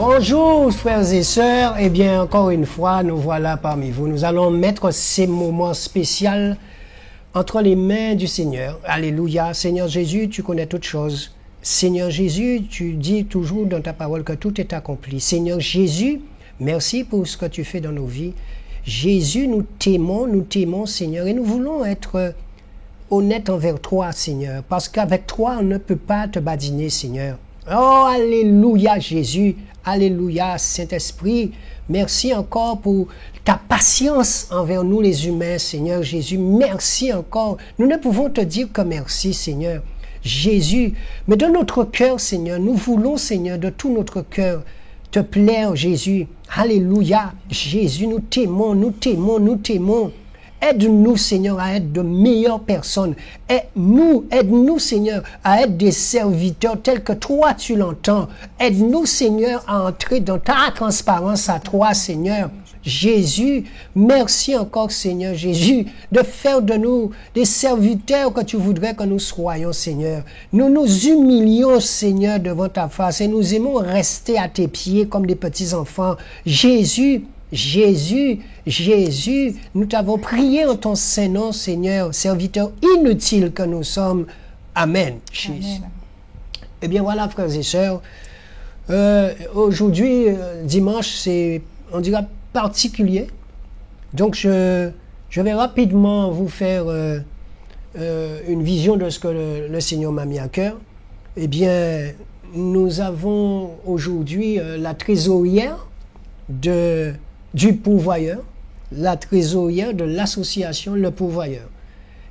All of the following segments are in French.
Bonjour frères et sœurs, eh bien encore une fois nous voilà parmi vous. Nous allons mettre ces moments spéciaux entre les mains du Seigneur. Alléluia. Seigneur Jésus, tu connais toutes choses. Seigneur Jésus, tu dis toujours dans ta parole que tout est accompli. Seigneur Jésus, merci pour ce que tu fais dans nos vies. Jésus, nous t'aimons Seigneur, et nous voulons être honnêtes envers toi Seigneur, parce qu'avec toi on ne peut pas te badiner Seigneur. Oh, alléluia Jésus, alléluia Saint-Esprit, merci encore pour ta patience envers nous les humains, Seigneur Jésus, merci encore. Nous ne pouvons te dire que merci, Seigneur Jésus, mais de notre cœur, Seigneur, nous voulons, Seigneur, de tout notre cœur, te plaire, Jésus. Alléluia, Jésus, nous t'aimons, nous t'aimons, nous t'aimons. Aide-nous, Seigneur, à être de meilleures personnes. Aide-nous, Seigneur, à être des serviteurs tels que toi, tu l'entends. Aide-nous, Seigneur, à entrer dans ta transparence à toi, Seigneur. Jésus, merci encore, Seigneur Jésus, de faire de nous des serviteurs que tu voudrais que nous soyons, Seigneur. Nous nous humilions, Seigneur, devant ta face et nous aimons rester à tes pieds comme des petits enfants. Jésus, nous t'avons prié en ton saint nom, Seigneur, serviteurs inutiles que nous sommes. Amen. Amen. Eh bien voilà, frères et sœurs, aujourd'hui, dimanche, c'est, on dira, particulier. Donc, je vais rapidement vous faire une vision de ce que le Seigneur m'a mis à cœur. Eh bien, nous avons aujourd'hui la trésorière du pourvoyeur, la trésorière de l'association Le Pourvoyeur.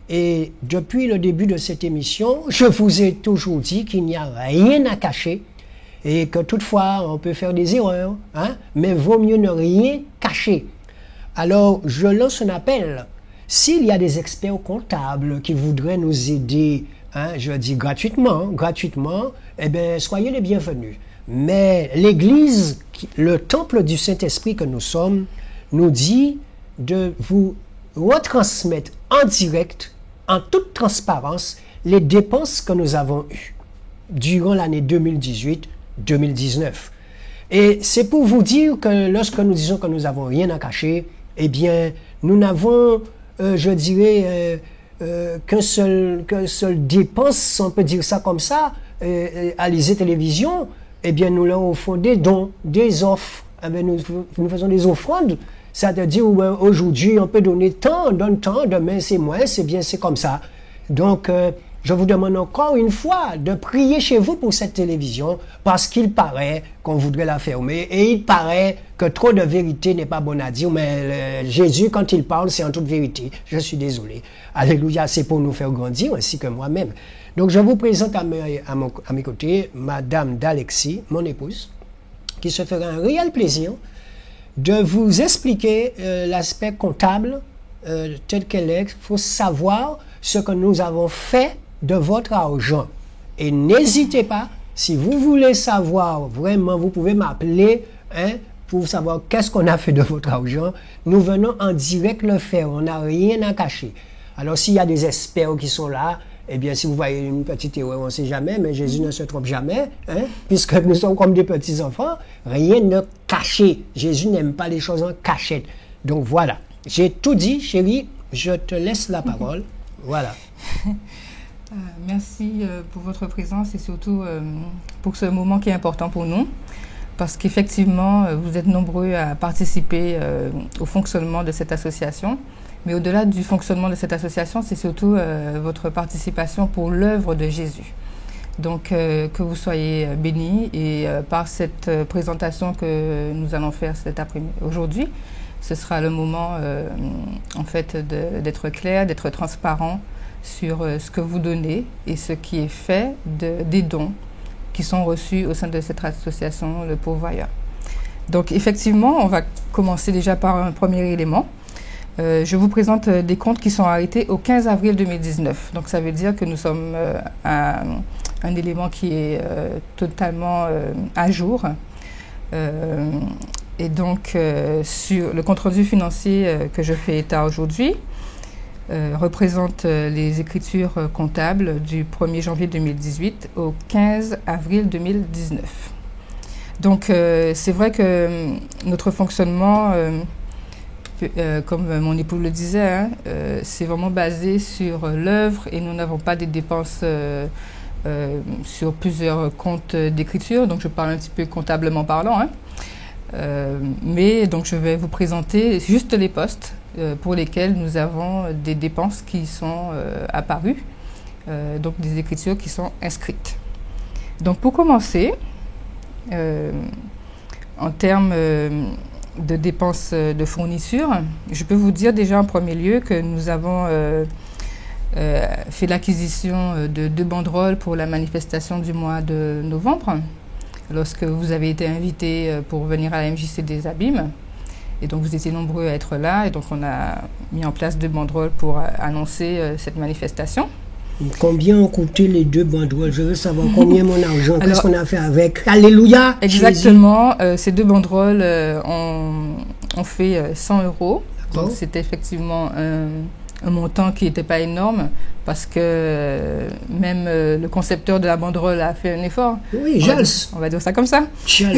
Et depuis le début de cette émission, je vous ai toujours dit qu'il n'y a rien à cacher et que toutefois, on peut faire des erreurs, hein, mais vaut mieux ne rien cacher. Alors, je lance un appel. S'il y a des experts comptables qui voudraient nous aider, hein, je dis gratuitement, eh bien, soyez les bienvenus. Mais l'Église, le temple du Saint-Esprit que nous sommes, nous dit de vous retransmettre en direct, en toute transparence, les dépenses que nous avons eues durant l'année 2018-2019. Et c'est pour vous dire que lorsque nous disons que nous n'avons rien à cacher, eh bien, nous n'avons, je dirais, qu'un seul dépense, on peut dire ça comme ça, à l'Élysée Télévision. Eh bien, nous leur offrons des dons, des offres. Eh bien, nous faisons des offrandes. C'est-à-dire, aujourd'hui, on peut donner tant, on donne tant, demain, c'est moins, c'est bien, c'est comme ça. Donc, je vous demande encore une fois de prier chez vous pour cette télévision, parce qu'il paraît qu'on voudrait la fermer, et il paraît que trop de vérité n'est pas bon à dire, mais Jésus, quand il parle, c'est en toute vérité. Je suis désolé. Alléluia, c'est pour nous faire grandir, ainsi que moi-même. Donc, je vous présente à mes côtés Madame D'Alexis, mon épouse, qui se fera un réel plaisir de vous expliquer l'aspect comptable tel qu'elle est. Il faut savoir ce que nous avons fait de votre argent. Et n'hésitez pas, si vous voulez savoir vraiment, vous pouvez m'appeler hein, pour savoir qu'est-ce qu'on a fait de votre argent. Nous venons en direct le faire, on n'a rien à cacher. Alors, s'il y a des experts qui sont là, eh bien, si vous voyez une petite erreur, on ne sait jamais, mais Jésus ne se trompe jamais, hein, puisque nous sommes comme des petits-enfants, rien ne caché. Jésus n'aime pas les choses en cachette. Donc, voilà. J'ai tout dit, chérie, je te laisse la parole. Voilà. Merci pour votre présence et surtout pour ce moment qui est important pour nous, parce qu'effectivement, vous êtes nombreux à participer au fonctionnement de cette association. Mais au-delà du fonctionnement de cette association, c'est surtout votre participation pour l'œuvre de Jésus. Donc, que vous soyez bénis et par cette présentation que nous allons faire cet après-midi, aujourd'hui, ce sera le moment, en fait, d'être clair, d'être transparent sur ce que vous donnez et ce qui est fait des dons qui sont reçus au sein de cette association, le Pourvoyeur. Donc, effectivement, on va commencer déjà par un premier élément. Je vous présente des comptes qui sont arrêtés au 15 avril 2019. Donc, ça veut dire que nous sommes à un élément qui est totalement à jour. Et donc, sur le compte-rendu financier que je fais état aujourd'hui, représente les écritures comptables du 1er janvier 2018 au 15 avril 2019. Donc, c'est vrai que notre fonctionnement, comme mon époux le disait, hein, c'est vraiment basé sur l'œuvre et nous n'avons pas des dépenses sur plusieurs comptes d'écriture. Donc, je parle un petit peu comptablement parlant. Hein. Mais donc, je vais vous présenter juste les postes pour lesquels nous avons des dépenses qui sont apparues, donc des écritures qui sont inscrites. Donc, pour commencer, en termes de dépenses de fourniture, je peux vous dire déjà en premier lieu que nous avons fait l'acquisition de 2 banderoles pour la manifestation du mois de novembre, lorsque vous avez été invité pour venir à la MJC des Abîmes. Et donc vous étiez nombreux à être là, et donc on a mis en place 2 banderoles pour annoncer cette manifestation. Combien ont coûté les 2 banderoles? Je veux savoir combien mon argent, qu'est-ce qu'on a fait avec? Alléluia! Exactement, ces 2 banderoles ont fait 100 €. Donc c'était effectivement un montant qui n'était pas énorme, parce que même le concepteur de la banderole a fait un effort. Oui, Jals. On va dire ça comme ça. Jals.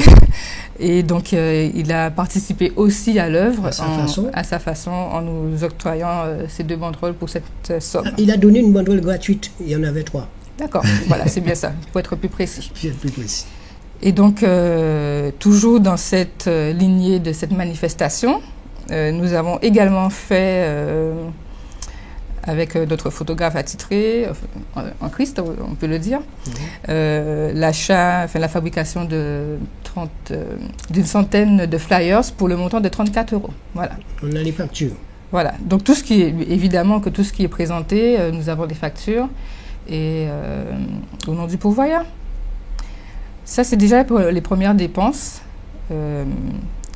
Et donc il a participé aussi à l'œuvre à sa façon, en nous octroyant ces 2 banderoles pour cette somme. Il a donné une banderole gratuite, il y en avait 3. D'accord, voilà, c'est bien ça, pour être plus précis. Plus précis. Et donc, toujours dans cette lignée de cette manifestation, nous avons également fait, avec d'autres photographes attitrés, en Christ, on peut le dire, la fabrication d'une centaine de flyers pour le montant de 34 €. Voilà. On a les factures. Voilà. Donc, évidemment que tout ce qui est présenté, nous avons des factures, et au nom du pourvoyeur. Ça, c'est déjà pour les premières dépenses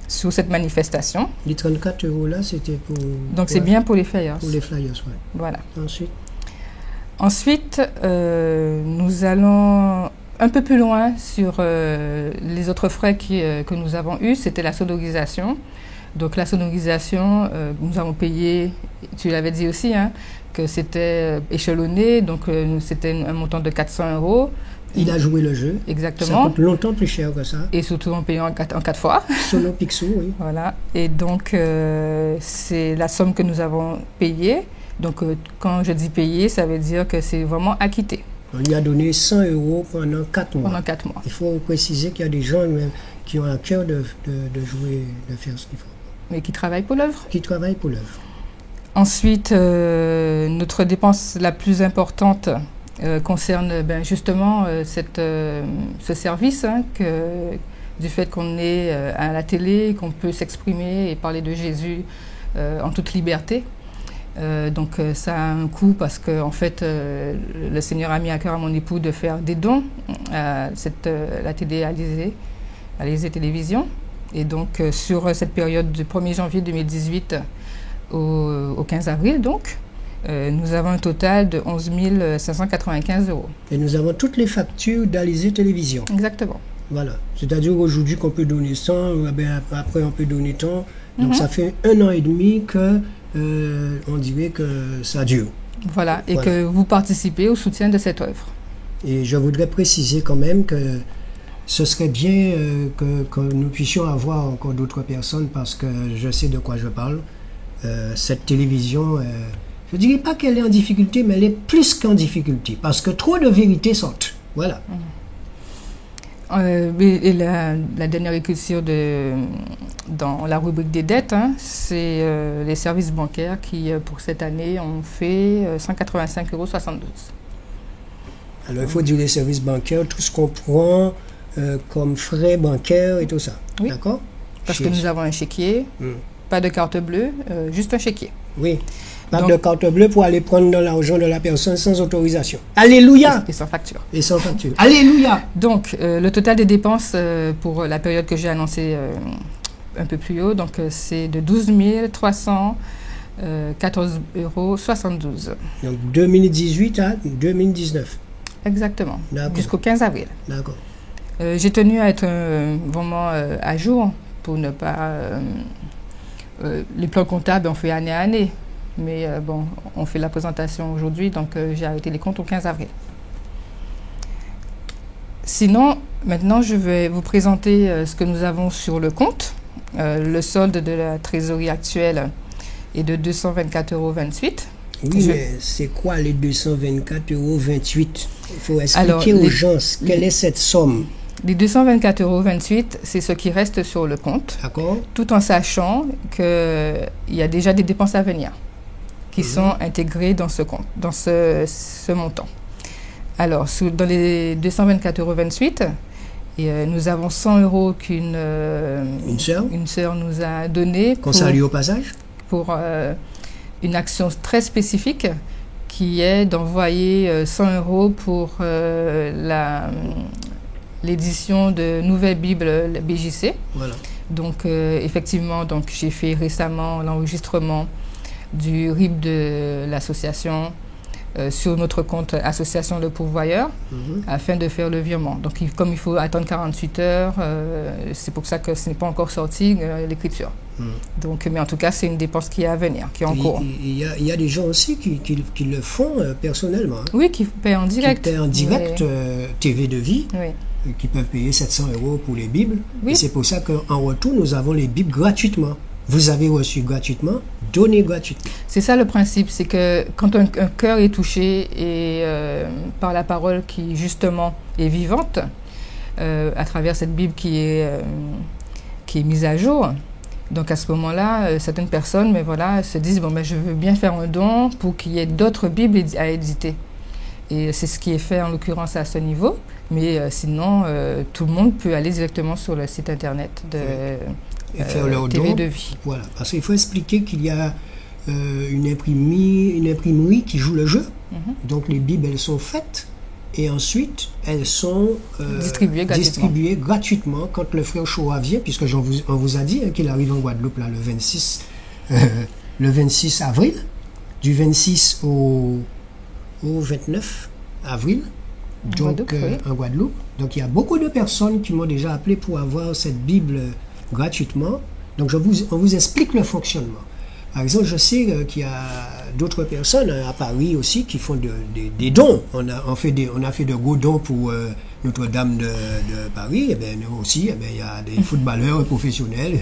sur cette manifestation. Les 34 € là, c'était pour... Donc, c'est bien pour les flyers. Pour les flyers, oui. Voilà. Ensuite, nous allons un peu plus loin sur les autres frais que nous avons eus. C'était la sonorisation. Donc, la sonorisation, nous avons payé, tu l'avais dit aussi, hein, que c'était échelonné. Donc, c'était un montant de 400 €. Il a joué le jeu. Exactement. Ça coûte longtemps plus cher que ça. Et surtout en payant en 4 fois. Sono Pixou, oui. Voilà. Et donc, c'est la somme que nous avons payée. Donc, quand je dis payer, ça veut dire que c'est vraiment acquitté. On lui a donné 100 € pendant 4 mois. Pendant 4 mois. Il faut préciser qu'il y a des gens même qui ont à cœur de jouer, de faire ce qu'il faut. Mais qui travaillent pour l'œuvre. Qui travaillent pour l'œuvre. Ensuite, notre dépense la plus importante concerne justement ce service, hein, du fait qu'on est à la télé, qu'on peut s'exprimer et parler de Jésus en toute liberté. Donc ça a un coût, parce que en fait le Seigneur a mis à cœur à mon époux de faire des dons à la télé Alizé Télévision. Et donc sur cette période du 1er janvier 2018 au 15 avril, donc, nous avons un total de 11 595 €. Et nous avons toutes les factures d'Alizé Télévision. Exactement. Voilà. C'est-à-dire aujourd'hui qu'on peut donner 100, après on peut donner tant. Donc ça fait 1 an et demi que on dirait que ça dure. Voilà. Et que vous participez au soutien de cette œuvre. Et je voudrais préciser quand même que ce serait bien que nous puissions avoir encore d'autres personnes, parce que je sais de quoi je parle. Cette télévision... je ne dirais pas qu'elle est en difficulté, mais elle est plus qu'en difficulté, parce que trop de vérités sortent. Voilà. Et la dernière écriture dans la rubrique des dettes, hein, c'est les services bancaires qui, pour cette année, ont fait 185,72 €. Alors, il faut dire les services bancaires, tout ce qu'on prend comme frais bancaires et tout ça. Oui. D'accord? Parce que nous avons un chéquier, pas de carte bleue, juste un chéquier. Oui. Pas de carte bleue pour aller prendre dans l'argent de la personne sans autorisation. Alléluia! Et sans facture. Et sans facture. Alléluia! Donc, le total des dépenses pour la période que j'ai annoncée un peu plus haut, donc c'est de 12 314,72 €. Donc, 2018 à 2019. Exactement. Jusqu'au 15 avril. D'accord. J'ai tenu à être vraiment à jour pour ne pas... les plans comptables, on fait année à année. Mais bon, on fait la présentation aujourd'hui, donc j'ai arrêté les comptes au 15 avril. Sinon, Maintenant, je vais vous présenter ce que nous avons sur le compte. Le solde de la trésorerie actuelle est de 224,28 €. Oui, mais c'est quoi les 224,28 €? Il faut expliquer aux gens quelle est cette somme. Les 224,28 €, c'est ce qui reste sur le compte. D'accord. Tout en sachant qu'il y a déjà des dépenses à venir qui sont intégrées dans ce compte, dans ce montant. Alors, dans les 224,28 €, nous avons 100 € qu'une sœur nous a donné. Qu'on salue au passage. Pour une action très spécifique qui est d'envoyer 100 € pour l'édition de Nouvelle Bible BJC. Voilà. Donc, effectivement, j'ai fait récemment l'enregistrement du RIB de l'association sur notre compte Association Le Pourvoyeur afin de faire le virement. Donc, comme il faut attendre 48 heures, c'est pour ça que ce n'est pas encore sorti l'écriture. Donc, mais en tout cas, c'est une dépense qui est à venir, qui est en cours. Il y a des gens aussi qui le font personnellement. Hein. Oui, qui paient en direct. Qui paient en direct, TV de vie, qui peuvent payer 700 € pour les Bibles. Oui. Et c'est pour ça qu'en retour, nous avons les Bibles gratuitement. Vous avez reçu gratuitement, donnez gratuitement. C'est ça le principe, c'est que quand un cœur est touché et par la parole qui justement est vivante, à travers cette Bible qui est mise à jour, donc à ce moment-là, certaines personnes se disent je veux bien faire un don pour qu'il y ait d'autres Bibles à éditer. Et c'est ce qui est fait en l'occurrence à ce niveau, mais sinon tout le monde peut aller directement sur le site internet de et faire leur TV don. de vie. Voilà, parce qu'il faut expliquer qu'il y a une imprimerie qui joue le jeu. Donc les Bibles, elles sont faites et ensuite elles sont distribuées gratuitement quand le frère Shoah vient, puisque on vous a dit qu'il arrive en Guadeloupe là, le 26 avril, du 26 au 29 avril. Donc en Guadeloupe. Donc il y a beaucoup de personnes qui m'ont déjà appelé pour avoir cette Bible gratuitement. Donc on vous explique le fonctionnement. Par exemple, je sais qu'il y a d'autres personnes à Paris aussi qui font des dons. On a fait de gros dons pour Notre-Dame de Paris. Et bien nous aussi, il y a des footballeurs professionnels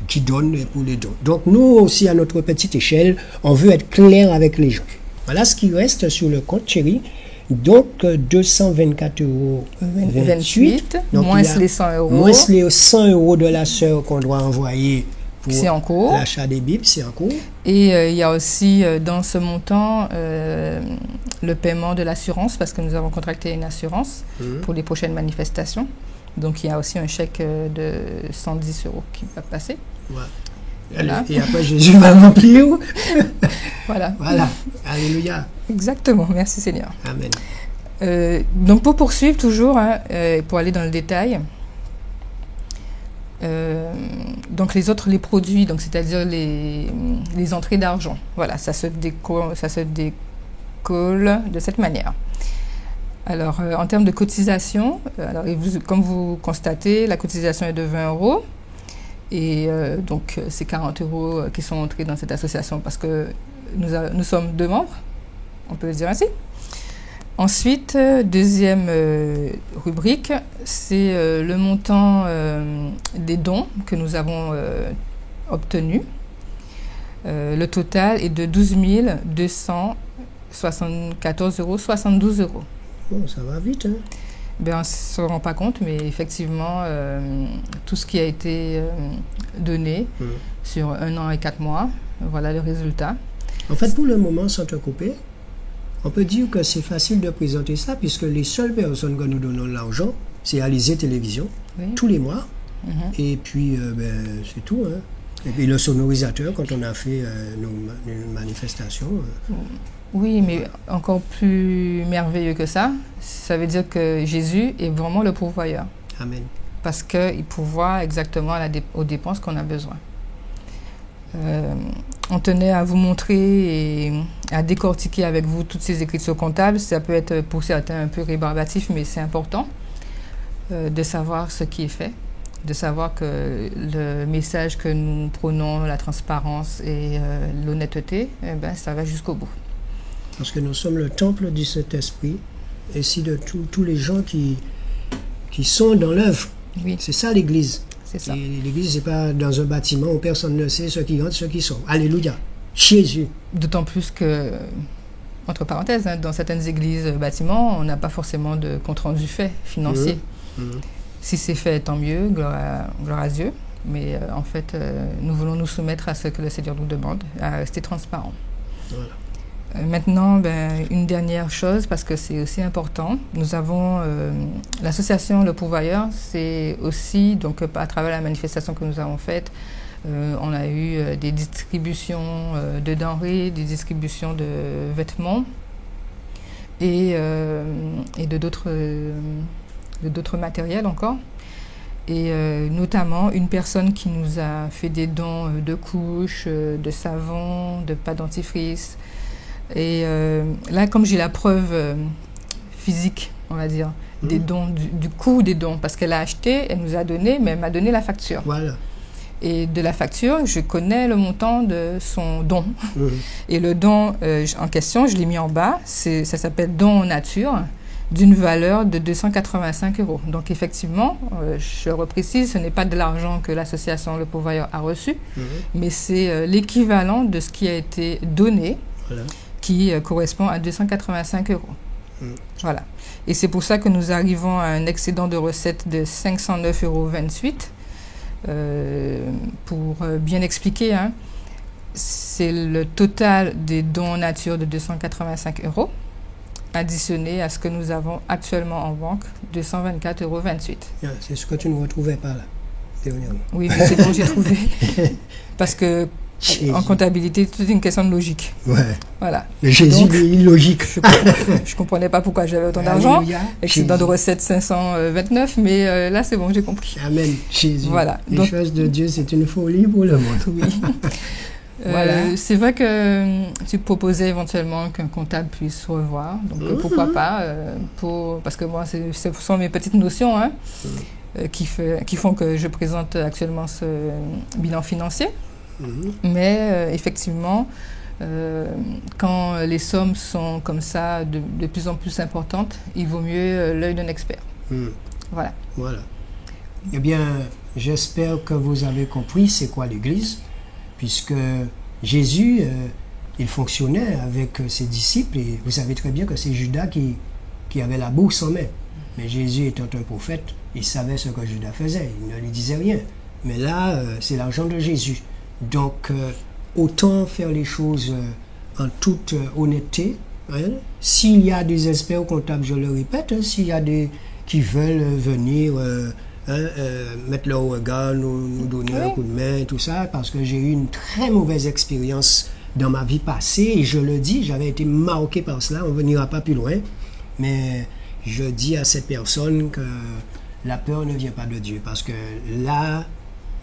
qui donnent pour les dons. Donc nous aussi, à notre petite échelle, on veut être clair avec les gens. Voilà ce qui reste sur le compte, chérie. Donc 224,28 €. Moins les 100 €. Moins les 100 € de la sœur qu'on doit envoyer pour l'achat des Bibles, c'est en cours. Et il y a aussi dans ce montant le paiement de l'assurance, parce que nous avons contracté une assurance pour les prochaines manifestations. Donc il y a aussi un chèque de 110 € qui va passer. Ouais. Voilà. Et après Jésus va remplir. Voilà. Alléluia. Exactement. Merci Seigneur. Amen. Donc pour poursuivre toujours, pour aller dans le détail, donc les produits, donc c'est-à-dire les entrées d'argent, voilà, ça se décolle de cette manière. Alors en termes de cotisation, comme vous constatez, la cotisation est de 20 €. Et donc, c'est 40 € qui sont entrés dans cette association parce que nous sommes 2 membres, on peut le dire ainsi. Ensuite, deuxième rubrique, c'est le montant des dons que nous avons obtenus. Le total est de 12 274,72 €. Bon, ça va vite, hein? On ne se rend pas compte, mais effectivement, tout ce qui a été donné sur 1 an et 4 mois, voilà le résultat. En fait, pour le moment, sans te couper, on peut dire que c'est facile de présenter ça, puisque les seules personnes que nous donnons l'argent, c'est Alizé Télévision, tous les mois. Et puis, c'est tout. Hein. Et puis le sonorisateur, quand on a fait nos manifestations. Oui, mais encore plus merveilleux que ça, ça veut dire que Jésus est vraiment le pourvoyeur. Amen. Parce qu'il pourvoit exactement aux dépenses qu'on a besoin. On tenait à vous montrer et à décortiquer avec vous toutes ces écritures comptables. Ça peut être pour certains un peu rébarbatif, mais c'est important de savoir ce qui est fait, de savoir que le message que nous prônons, la transparence et l'honnêteté, ça va jusqu'au bout. Parce que nous sommes le temple du Saint-Esprit, et si de tous les gens qui qui sont dans l'œuvre. Oui. C'est ça l'Église. C'est ça. Et l'Église, c'est pas dans un bâtiment où personne ne sait ceux qui entrent, ceux qui sortent. Alléluia. Jésus. D'autant plus que, entre parenthèses, hein, dans certaines églises bâtiments, on n'a pas forcément de compte-rendu fait financier. Si c'est fait, tant mieux, gloire à Dieu. Mais en fait, nous voulons nous soumettre à ce que le Seigneur nous demande, à rester transparent. Voilà. Maintenant, une dernière chose, parce que c'est aussi important. Nous avons l'association Le Pourvoyeur, c'est aussi, donc à travers la manifestation que nous avons faite, on a eu des distributions de denrées, des distributions de vêtements et de d'autres matériels encore. Et notamment une personne qui nous a fait des dons de couches, de savon, de pâte dentifrice. Et là, comme j'ai la preuve physique, on va dire, des dons, du coût des dons, parce qu'elle a acheté, elle nous a donné, mais elle m'a donné la facture. Voilà. Et de la facture, je connais le montant de son don. Et le don en question, je l'ai mis en bas, ça s'appelle don en nature, d'une valeur de 285 €. Donc effectivement, je reprécise, ce n'est pas de l'argent que l'association Le Pourvoyeur a reçu, mais c'est l'équivalent de ce qui a été donné, qui correspond à 285 €. Voilà. Et c'est pour ça que nous arrivons à un excédent de recettes de 509,28 €. Pour bien expliquer, hein, c'est le total des dons en nature de 285 € additionné à ce que nous avons actuellement en banque, 224,28 €. C'est ce que tu ne retrouvais pas là, dernièrement. Oui, mais c'est bon, j'ai trouvé. Parce que en comptabilité, c'est une question de logique. Ouais. Voilà. Mais Jésus, il est illogique. Je ne comprenais pas pourquoi j'avais autant d'argent. Excédent de recettes 529, mais là, c'est bon, j'ai compris. Amen. Jésus. Voilà. Les choses de Dieu, c'est une folie pour le monde. Oui. Voilà. C'est vrai que tu proposais éventuellement qu'un comptable puisse revoir. Donc, pourquoi pas parce que moi, ce sont mes petites notions hein, qui font que je présente actuellement ce bilan financier. Mais effectivement, quand les sommes sont comme ça de plus en plus importantes, il vaut mieux l'œil d'un expert. Voilà. Voilà. Eh bien, j'espère que vous avez compris c'est quoi l'Église, puisque Jésus, il fonctionnait avec ses disciples, et vous savez très bien que c'est Judas qui avait la bourse en main. Mais Jésus étant un prophète, il savait ce que Judas faisait, il ne lui disait rien. Mais là, c'est l'argent de Jésus. Donc, autant faire les choses en toute honnêteté. Hein. S'il y a des experts comptables, je le répète, hein, s'il y a des qui veulent venir mettre leur regard, nous donner un coup de main, tout ça, parce que j'ai eu une très mauvaise expérience dans ma vie passée, et je le dis, j'avais été marqué par cela, on n'ira pas plus loin, mais je dis à ces personnes que la peur ne vient pas de Dieu, parce que là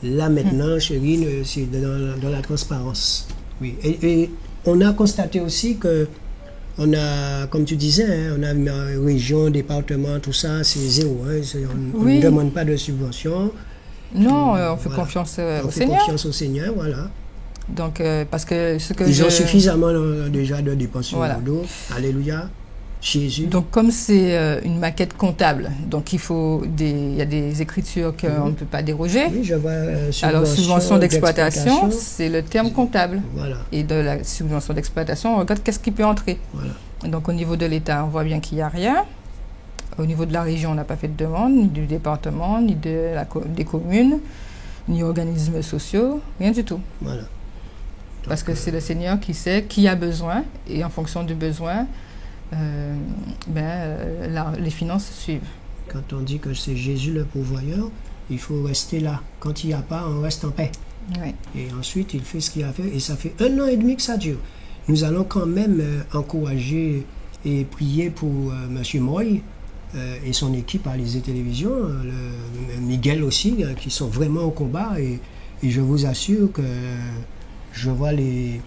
maintenant, chérie, c'est dans la transparence. Oui. Et on a constaté aussi que on a, comme tu disais, hein, on a une région, département, tout ça, c'est zéro. Hein, on ne demande pas de subvention. Non, on fait confiance au Seigneur. On fait confiance au Seigneur, voilà. Donc, parce que ce que ils ont suffisamment déjà de dépenses sur voilà. le dos. Alléluia. Jésus. Donc, comme c'est une maquette comptable, donc il y a des écritures qu'on ne peut pas déroger. Oui, je vois. Alors, subvention d'exploitation, c'est le terme comptable. Voilà. Et de la subvention d'exploitation, on regarde qu'est-ce qui peut entrer. Voilà. Donc, au niveau de l'État, on voit bien qu'il n'y a rien. Au niveau de la région, on n'a pas fait de demande, ni du département, ni des communes, ni organismes sociaux, rien du tout. Voilà. Parce que c'est le Seigneur qui sait qui a besoin, et en fonction du besoin, les finances suivent. Quand on dit que c'est Jésus le pourvoyeur, il faut rester là. Quand il n'y a pas, on reste en paix. Oui. Et ensuite, il fait ce qu'il a fait. Et ça fait 1 an et demi que ça dure. Nous allons quand même encourager et prier pour M. Moy et son équipe à Alizé Télévision, Miguel aussi, qui sont vraiment au combat. Et je vous assure que je vois les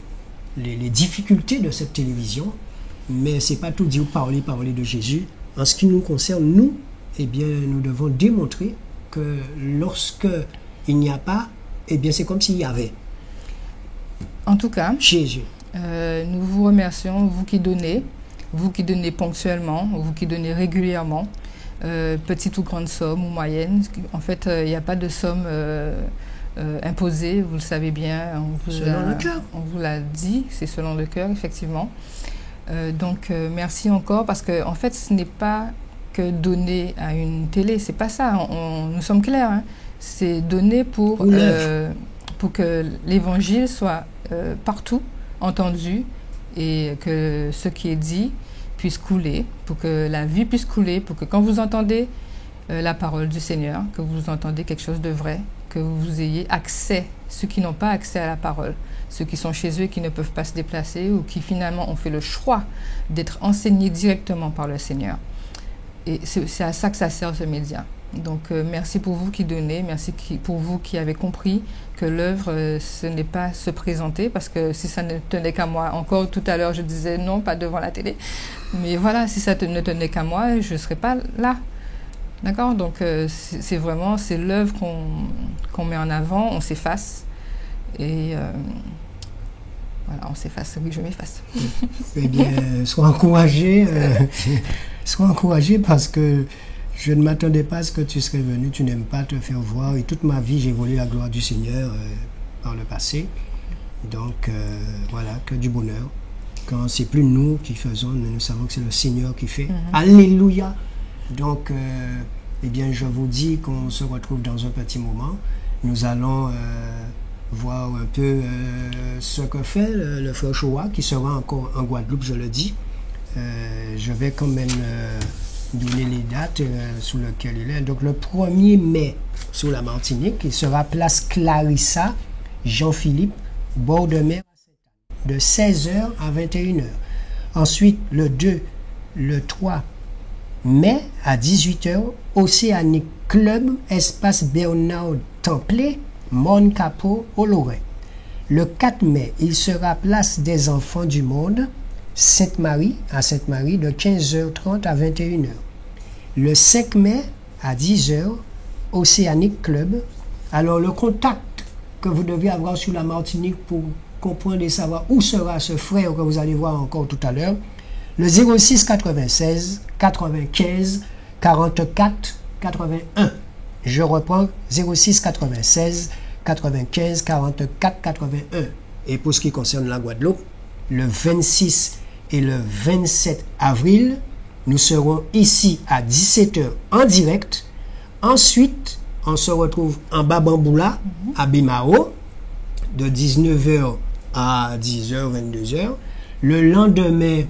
difficultés de cette télévision. Mais ce n'est pas tout dire parler de Jésus. En ce qui nous concerne, nous, eh bien, nous devons démontrer que lorsque il n'y a pas, eh bien, c'est comme s'il y avait. En tout cas, Jésus. Nous vous remercions, vous qui donnez ponctuellement, vous qui donnez régulièrement. petite ou grande somme ou moyenne. En fait, il n'y a pas de somme imposée, vous le savez bien. On vous l'a dit, c'est selon le cœur, effectivement. Donc, merci encore, parce que en fait, ce n'est pas que donner à une télé, c'est pas ça. Nous sommes clairs. Hein. C'est donner pour que l'évangile soit partout entendu et que ce qui est dit puisse couler, pour que la vie puisse couler, pour que quand vous entendez la parole du Seigneur, que vous entendez quelque chose de vrai, que vous ayez accès, ceux qui n'ont pas accès à la parole, ceux qui sont chez eux et qui ne peuvent pas se déplacer ou qui finalement ont fait le choix d'être enseignés directement par le Seigneur. Et c'est à ça que ça sert, ce média. Donc merci pour vous qui donnez, merci pour vous qui avez compris que l'œuvre, ce n'est pas se présenter, parce que si ça ne tenait qu'à moi, encore tout à l'heure je disais non, pas devant la télé, mais voilà, si ça ne tenait qu'à moi, je ne serais pas là. D'accord? Donc c'est vraiment, c'est l'œuvre qu'on met en avant, on s'efface, et voilà, on s'efface, oui, je m'efface. Eh bien, sois encouragé parce que je ne m'attendais pas à ce que tu serais venu, tu n'aimes pas te faire voir. Et toute ma vie, j'ai volé la gloire du Seigneur par le passé. Donc, voilà, que du bonheur. Quand c'est plus nous qui faisons, mais nous savons que c'est le Seigneur qui fait. Alléluia. Donc, eh bien, je vous dis qu'on se retrouve dans un petit moment. Nous allons voir un peu ce que fait le frère Shoah, qui sera encore en Guadeloupe, je le dis. Je vais quand même donner les dates sous lesquelles il est. Donc le 1er mai, sur la Martinique, il sera place Clarissa, Jean-Philippe, bord de mer, de 16h à 21h. Ensuite, le 2, le 3 mai, à 18h, Océanique Club, espace Bernard Templé, Morne Capot, au Lorrain. Le 4 mai, il sera place des Enfants du Monde, Sainte-Marie, à Sainte-Marie, de 15h30 à 21h. Le 5 mai, à 10h, Océanique Club. Alors, le contact que vous devez avoir sur la Martinique pour comprendre et savoir où sera ce frère que vous allez voir encore tout à l'heure, le 06 96 95 44 81. Je reprends, 06 96 95 44 81. Et pour ce qui concerne la Guadeloupe, le 26 et le 27 avril, nous serons ici à 17h en direct. Ensuite, on se retrouve en Babamboula, à Bimao, de 19h à 10h, 22h. Le lendemain,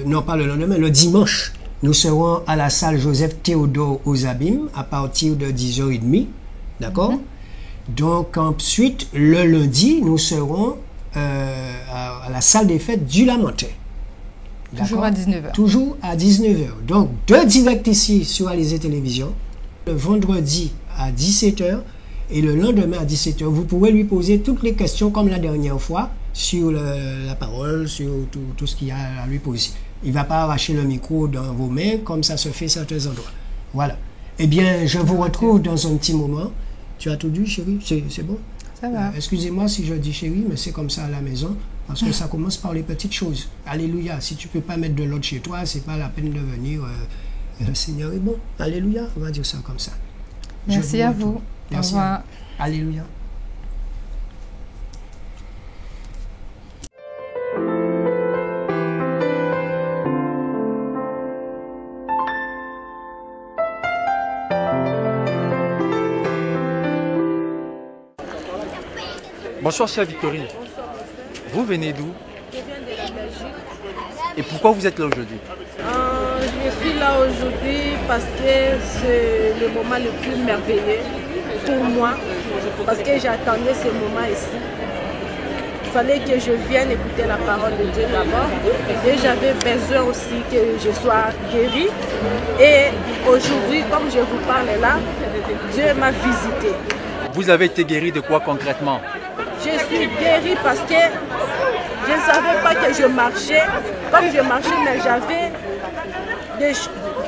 non pas le lendemain, le dimanche, nous serons à la salle Joseph Théodore aux Abîmes à partir de 10h30. D'accord? Donc ensuite, le lundi, nous serons à la salle des fêtes du Lamentin. Toujours à 19h. Toujours à 19h. Donc, 2 directs ici sur Alizé Télévision. Le vendredi à 17h et le lendemain à 17h. Vous pouvez lui poser toutes les questions comme la dernière fois sur la parole, sur tout ce qu'il y a à lui poser. Il ne va pas arracher le micro dans vos mains comme ça se fait à certains endroits. Voilà. Eh bien, je vous retrouve dans un petit moment. Tu as tout dit, chérie? C'est bon? Ça va. Excusez-moi si je dis chérie, mais c'est comme ça à la maison. Parce que ça commence par les petites choses. Alléluia. Si tu ne peux pas mettre de l'ordre chez toi, ce n'est pas la peine de venir. Le Seigneur est bon. Alléluia. On va dire ça comme ça. Merci à vous. Merci. Au revoir. Alléluia. Bonsoir, chère Victorine. Vous venez d'où? Je viens de la Belgique. Et pourquoi vous êtes là aujourd'hui? Je suis là aujourd'hui parce que c'est le moment le plus merveilleux pour moi, parce que j'attendais ce moment ici. Il fallait que je vienne écouter la parole de Dieu d'abord, et j'avais besoin aussi que je sois guérie. Et aujourd'hui, comme je vous parle là, Dieu m'a visité. Vous avez été guéri de quoi concrètement? Je suis guérie parce que je ne savais pas que je marchais. Comme je marchais, mais j'avais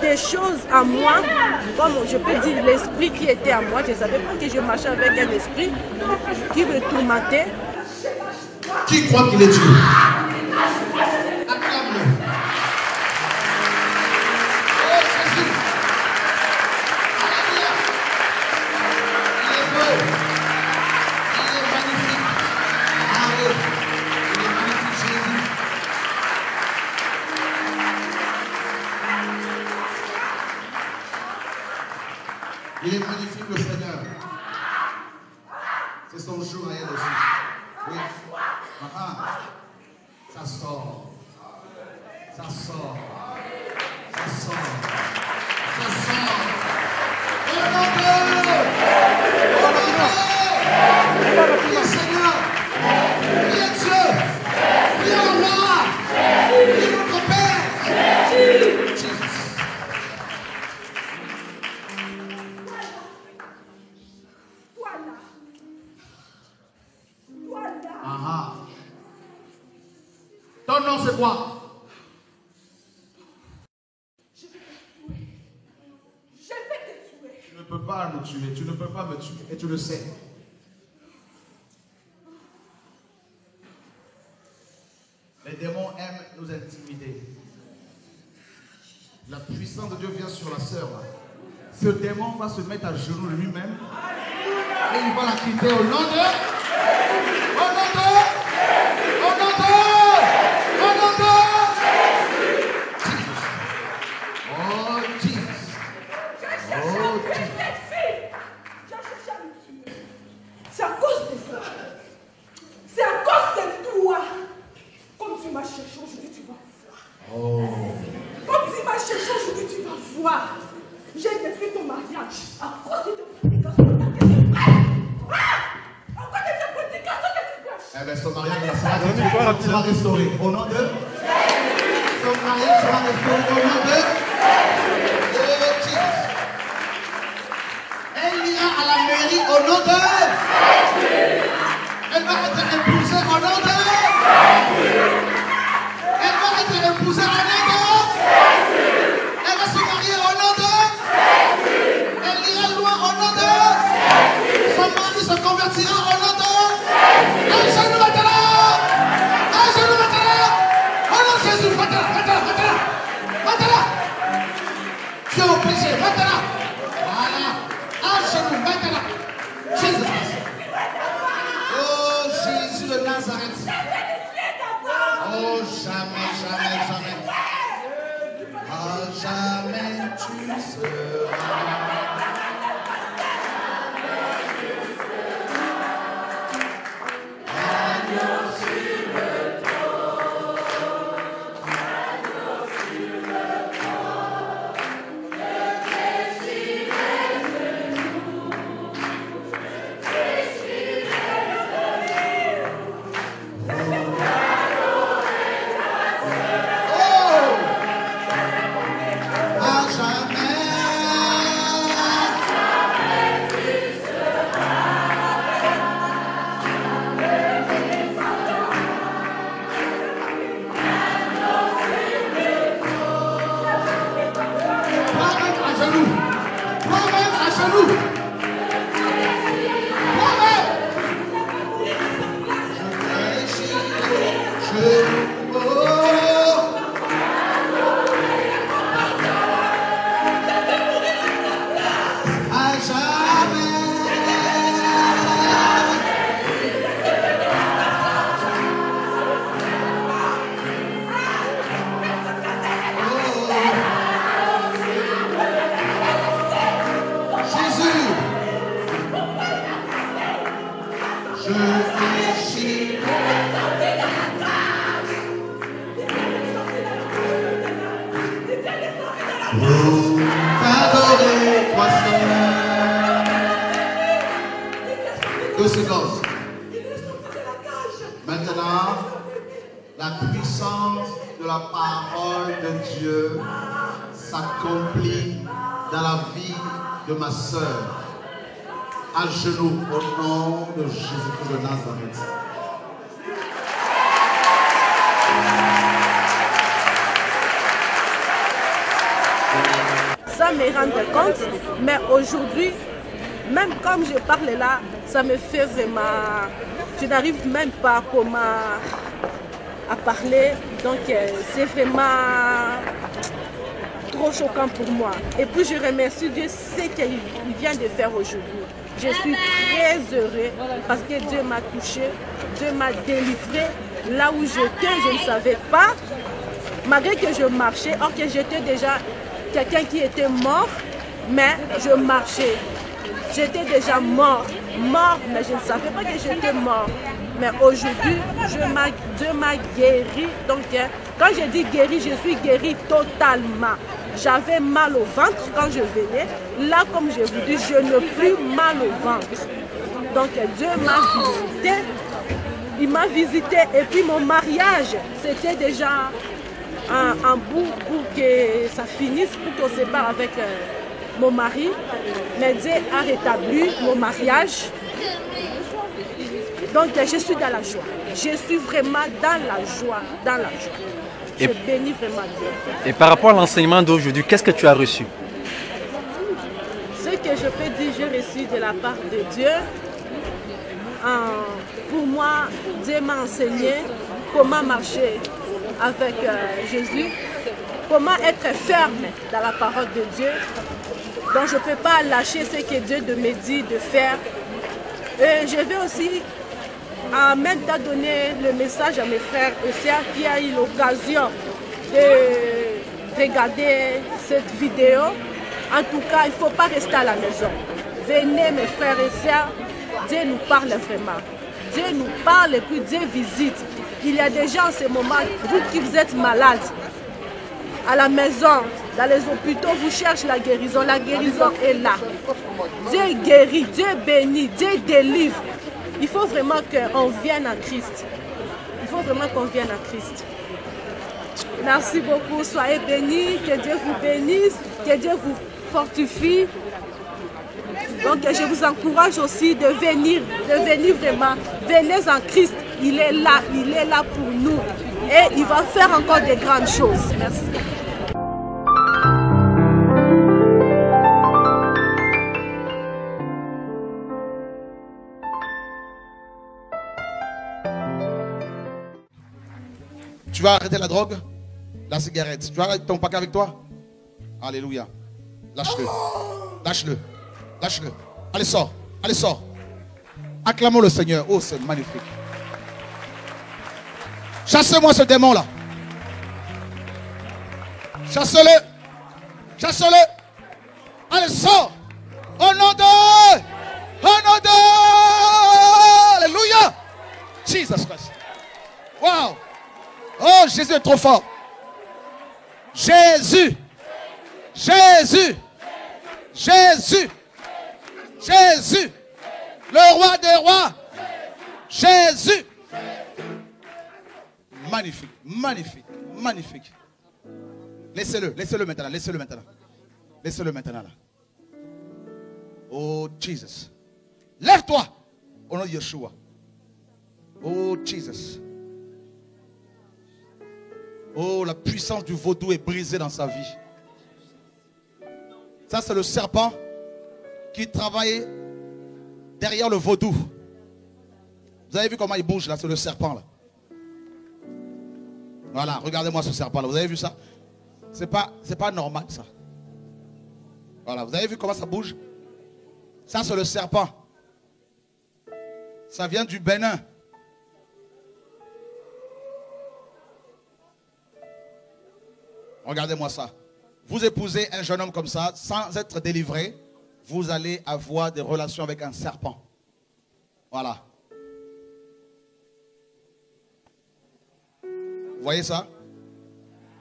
des choses en moi, comme je peux dire l'esprit qui était en moi. Je ne savais pas que je marchais avec un esprit qui me tourmentait. Qui croit qu'il est Dieu? Acclame-le. Oh Jésus. Il est magnifique le Seigneur. C'est son jour à elle aussi. Oui. Ça sort. Ça sort. Ça sort. Ça sort. Oh mon Dieu! Oh mon Dieu! Priez le Seigneur. Priez Dieu. Priez le roi. Priez notre Père. Jesus. Ton nom c'est quoi? Je vais te tuer. Tu ne peux pas me tuer, tu ne peux pas me tuer et tu le sais. Les démons aiment nous intimider. La puissance de Dieu vient sur la sœur. Ce démon va se mettre à genoux de lui-même et il va la quitter au nom de... Au nom de... Au nom de... Au nom de... Jesus. Oh Jesus. Oh Jesus. C'est à cause de toi. C'est à cause de toi. Comme tu m'as cherché aujourd'hui, tu vas voir. Oh. Comme tu m'as cherché aujourd'hui, tu vas voir. J'ai détruit ton mariage à cause de tes prédications. Eh bien, son mariage sera restauré au nom de... Son mariage sera restauré au nom de... Jesus. Elle ira à la mairie au nom de... Elle va être épousée au nom de... Elle va être épousée au nom de... Elle va se marier au nom de... Elle ira loin au nom de... Son mari se convertira au nom de... Un genou maintenant! Un genou maintenant! Oh non, Jésus, maintenant! Tu es obligé, maintenant! Voilà! Un genou maintenant! Jésus! Oh, Jésus de Nazareth! Oh, jamais! Oh, jamais tu seras! Maintenant, la puissance de la parole de Dieu s'accomplit dans la vie de ma sœur. À genoux au nom de Jésus-Christ de Nazareth. Ça me rend compte, mais aujourd'hui, même comme je parle là, ça me fait vraiment... Je n'arrive même pas à parler, donc c'est vraiment trop choquant pour moi. Et puis je remercie Dieu ce qu'il vient de faire aujourd'hui. Je suis très heureux parce que Dieu m'a touché, Dieu m'a délivré. Là où j'étais, je ne savais pas, malgré que je marchais, or que j'étais déjà quelqu'un qui était mort. mais je marchais. J'étais déjà mort, mais je ne savais pas que j'étais mort. Mais aujourd'hui, Dieu m'a guéri. Donc, quand je dis guéri, je suis guéri totalement. J'avais mal au ventre quand je venais. Là, comme je vous dis, je n'ai plus mal au ventre. Donc, Dieu m'a visité. Il m'a visité. Et puis, mon mariage, c'était déjà un bout pour que ça finisse, pour qu'on se sépare avec mon mari. Mais Dieu a rétabli mon mariage. Donc, je suis dans la joie. Je suis vraiment dans la joie. Dans la joie. Je bénis vraiment Dieu. Et par rapport à l'enseignement d'aujourd'hui, qu'est-ce que tu as reçu? Ce que je peux dire, j'ai reçu de la part de Dieu. Pour moi, Dieu m'a enseigné comment marcher avec Jésus, comment être ferme dans la parole de Dieu. Donc, je ne peux pas lâcher ce que Dieu me dit de faire. Et je vais aussi en même temps donner le message à mes frères et sœurs qui ont eu l'occasion de regarder cette vidéo. En tout cas, il ne faut pas rester à la maison. Venez mes frères et sœurs, Dieu nous parle vraiment. Dieu nous parle et puis Dieu visite. Il y a des gens en ce moment, vous qui vous êtes malades, à la maison, dans les hôpitaux, vous cherchez la guérison est là. Dieu guérit, Dieu bénit, Dieu délivre. Il faut vraiment qu'on vienne à Christ. Il faut vraiment qu'on vienne à Christ. Merci beaucoup, soyez bénis, que Dieu vous bénisse, que Dieu vous fortifie. Donc je vous encourage aussi de venir vraiment. Venez en Christ, il est là pour nous. Et il va faire encore de grandes choses. Merci. Tu vas arrêter la drogue, la cigarette. Tu vas arrêter ton paquet avec toi? Alléluia. Lâche-le. Lâche-le. Lâche-le. Allez, sors. Allez, sors. Acclamons le Seigneur. Oh, c'est magnifique. Chassez-moi ce démon-là. Chasse-le. Chasse-le. Allez, sors. Au nom de... Alléluia. Jesus Christ. Wow. Oh, Jésus est trop fort. Jésus. Le roi des rois. Jésus. Magnifique, magnifique, magnifique. Laissez-le maintenant là. Oh, Jesus. Lève-toi au nom de Yeshua. Oh, Jesus. Oh, la puissance du vaudou est brisée dans sa vie. Ça, c'est le serpent qui travaille derrière le vaudou. Vous avez vu comment il bouge là? C'est le serpent là. Voilà, regardez-moi ce serpent là. Vous avez vu ça? C'est pas normal ça. Voilà, vous avez vu comment ça bouge? Ça, c'est le serpent. Ça vient du Bénin. Regardez-moi ça. Vous épousez un jeune homme comme ça, sans être délivré, vous allez avoir des relations avec un serpent. Voilà. Vous voyez ça?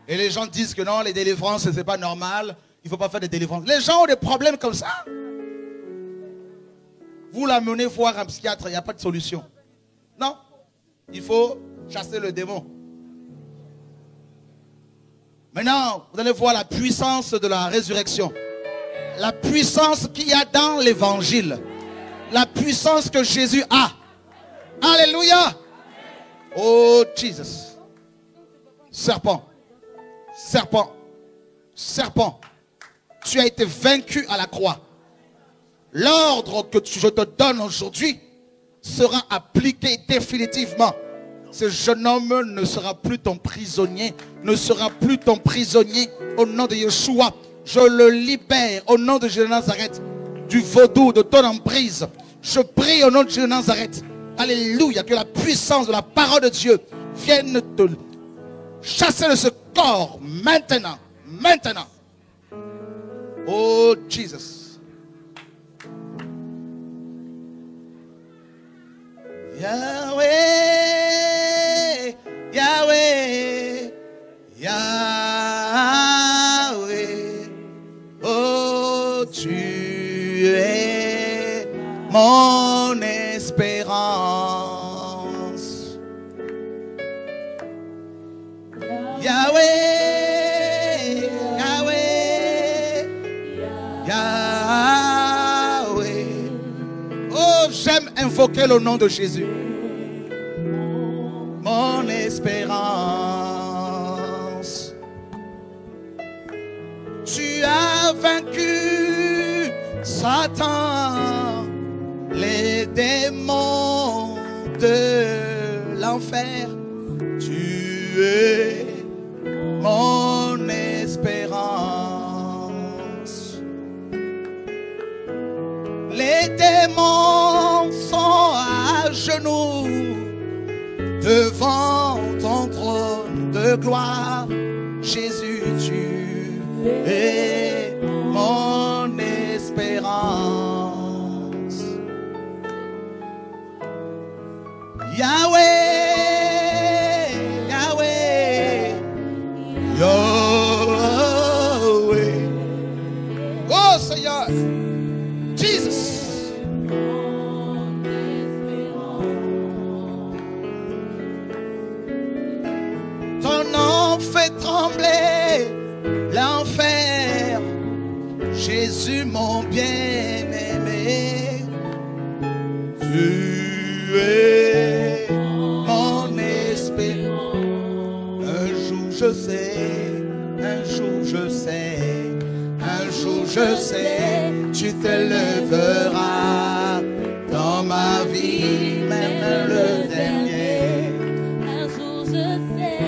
Et les gens disent que non, les délivrances, c'est pas normal. Il ne faut pas faire des délivrances. Les gens ont des problèmes comme ça. Vous l'amenez voir un psychiatre, il n'y a pas de solution. Non. Il faut chasser le démon. Maintenant, vous allez voir la puissance de la résurrection. La puissance qu'il y a dans l'évangile. La puissance que Jésus a. Alléluia. Oh, Jesus. Serpent. Serpent. Serpent. Tu as été vaincu à la croix. L'ordre que je te donne aujourd'hui sera appliqué définitivement. Ce jeune homme ne sera plus ton prisonnier, ne sera plus ton prisonnier au nom de Yeshua. Je le libère au nom de Jésus de Nazareth, du vaudou, de ton emprise. Je prie au nom de Jésus de Nazareth. Alléluia, que la puissance de la parole de Dieu vienne te chasser de ce corps maintenant. Maintenant. Oh, Jesus. Yahweh, Yahweh, Yahweh. Oh, tu es mon espérance. Yahweh, Yahweh, Yahweh. Oh, j'aime invoquer le nom de Jésus. Mon espérance. Tu as vaincu Satan, les démons de l'enfer. Tu es mon espérance. Les démons sont à genoux devant ton trône de gloire. Jésus, tu es mon espérance. Yahweh, Yahweh, Yahweh. Oh Seigneur, Jesus. Ton nom fait trembler l'enfer. Jésus mon bien-aimé, tu es mon espérance. Un jour je sais, un jour je sais, un jour je sais, tu te lèveras dans ma vie, même le dernier. Un jour je sais,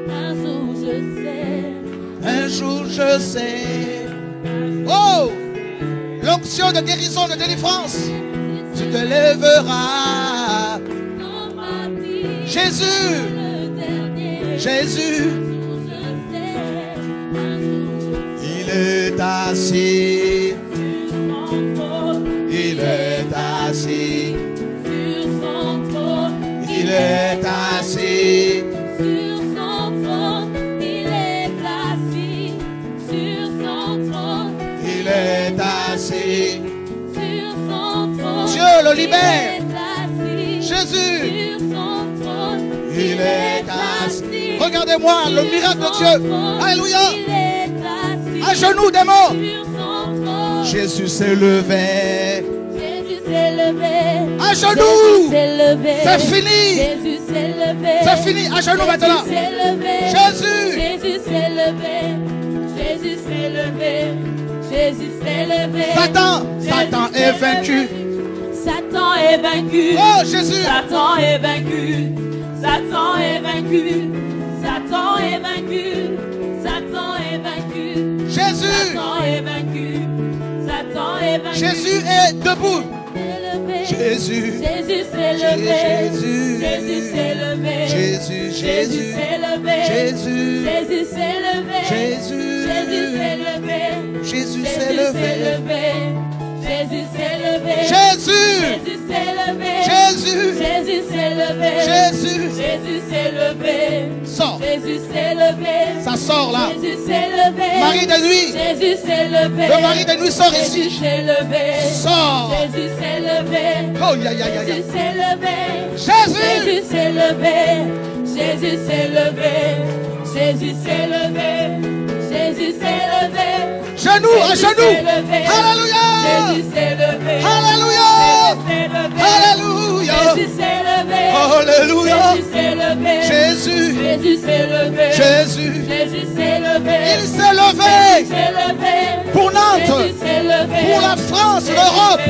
un jour je sais. Un jour je sais. Oh, l'onction de guérison, de délivrance. Tu te lèveras. Jésus, Jésus, il est assis. Il est assis. Il est assis. Il est assis. Dieu le libère. Jésus. Il est assis. Regardez-moi le miracle de Dieu. Alléluia. À genoux des morts. Jésus s'est levé. À genoux. C'est fini. C'est fini. À genoux maintenant. Jésus. Jésus s'est levé. Jésus s'est levé. Jésus s'est levé. Satan est vaincu. Satan est vaincu. Oh Jésus. Satan est vaincu. Satan est vaincu. Satan est vaincu. Satan est vaincu. Jésus. Satan est vaincu. Satan est vaincu. Jésus est debout. Jésus. Jésus s'est levé. Jésus. Jésus s'est levé. Jésus. Jésus s'est levé. Jésus. Jésus s'est levé. Jésus. Jésus s'est levé. Jésus s'est levé. Jésus s'est levé. Jésus. Jésus s'est levé. Jésus. Jésus s'est levé. Jésus. Jésus s'est levé. Sors. Jésus s'est levé. Ça sort là. Jésus s'est levé. Mari de nuit. Jésus s'est levé. Le mari de nuit sort Jésus ici. s'est levé. Sors. Jésus s'est levé. Oh ya ya ya ya. Jésus s'est levé. Jésus. Jésus s'est levé. Jésus s'est levé. Jésus s'est levé. Jésus s'est levé. Genoux à Jésus genoux. s'est levé. Alléluia. Jésus s'est levé. Alléluia. Jésus s'est levé. Alléluia. Jésus s'est levé. Alléluia. Jésus s'est levé. Jésus. Jésus s'est levé. Jésus. Jésus s'est levé. Il s'est levé. Jésus s'est levé. Pour Nantes. Jésus s'est levé. Pour la France, l'Europe.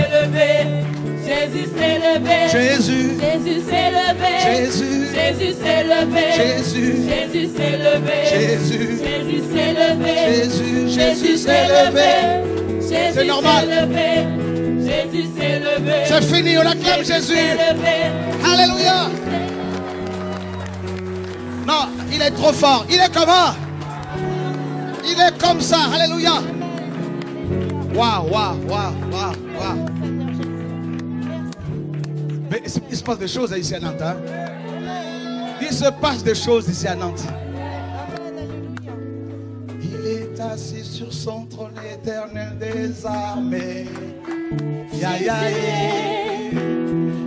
Jésus s'est levé. Jésus. Jésus s'est levé. Jésus. Jésus s'est levé. Jésus. Jésus s'est levé. Jésus. Jésus s'est levé. Jésus. Jésus s'est levé. Jésus C'est normal. s'est levé. Jésus s'est levé. C'est fini, on acclame Jésus. s'est levé. Alléluia. Non, il est trop fort. Il est comment? Il est comme ça. Alléluia. Waouh, waouh, waouh, waouh, waouh. Mais il se passe des choses ici à Nantes. Hein? Il se passe des choses ici à Nantes. Il est assis sur son trône éternel des armées. Ya, ya, ya.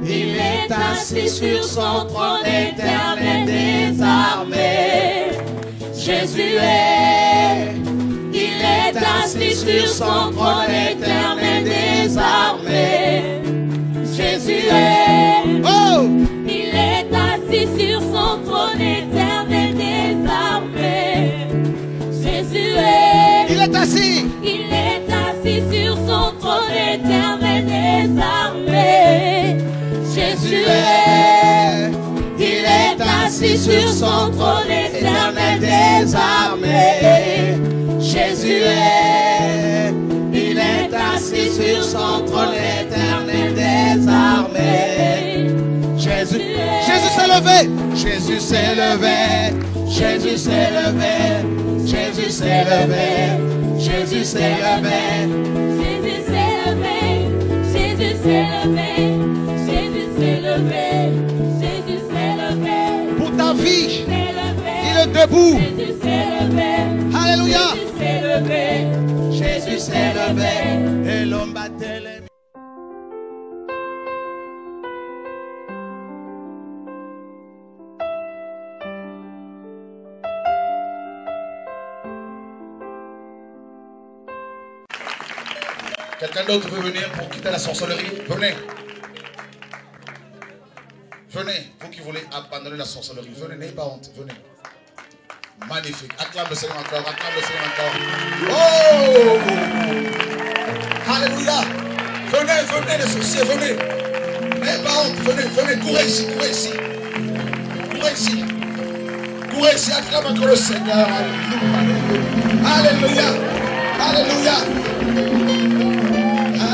Il est assis sur son trône éternel des armées. Jésus est. Il est assis sur son trône éternel des armées. Jésus est. Oh! Il est assis sur son trône éternel des armées. Jésus est. Il est assis. Il est assis sur son trône éternel des armées. Jésus est. Il est assis sur son trône éternel des armées. Jésus est. Il est assis sur son trône éternel des armées. Jésus s'est levé. Jésus s'est levé. Jésus s'est levé. Jésus s'est levé. Jésus s'est levé. Jésus s'est levé. Jésus s'est levé. Jésus s'est levé. Jésus s'est levé. Pour ta vie, S'est levé. il est debout. Jésus s'est levé. Alléluia. Jésus s'est levé. Jésus s'est levé. Et l'homme battait les... Quelqu'un d'autre veut venir pour quitter la sorcellerie? Venez. Venez, vous qui voulez abandonner la sorcellerie. Venez, n'ayez pas honte. Venez. Magnifique. Acclame le Seigneur encore. Acclame le Seigneur encore. Oh! Alléluia. Venez, venez les sorciers, venez. N'ayez pas honte. Venez, venez. Courez ici, courez ici. Courez ici. Courez ici. Acclame encore le Seigneur. Alléluia. Alléluia.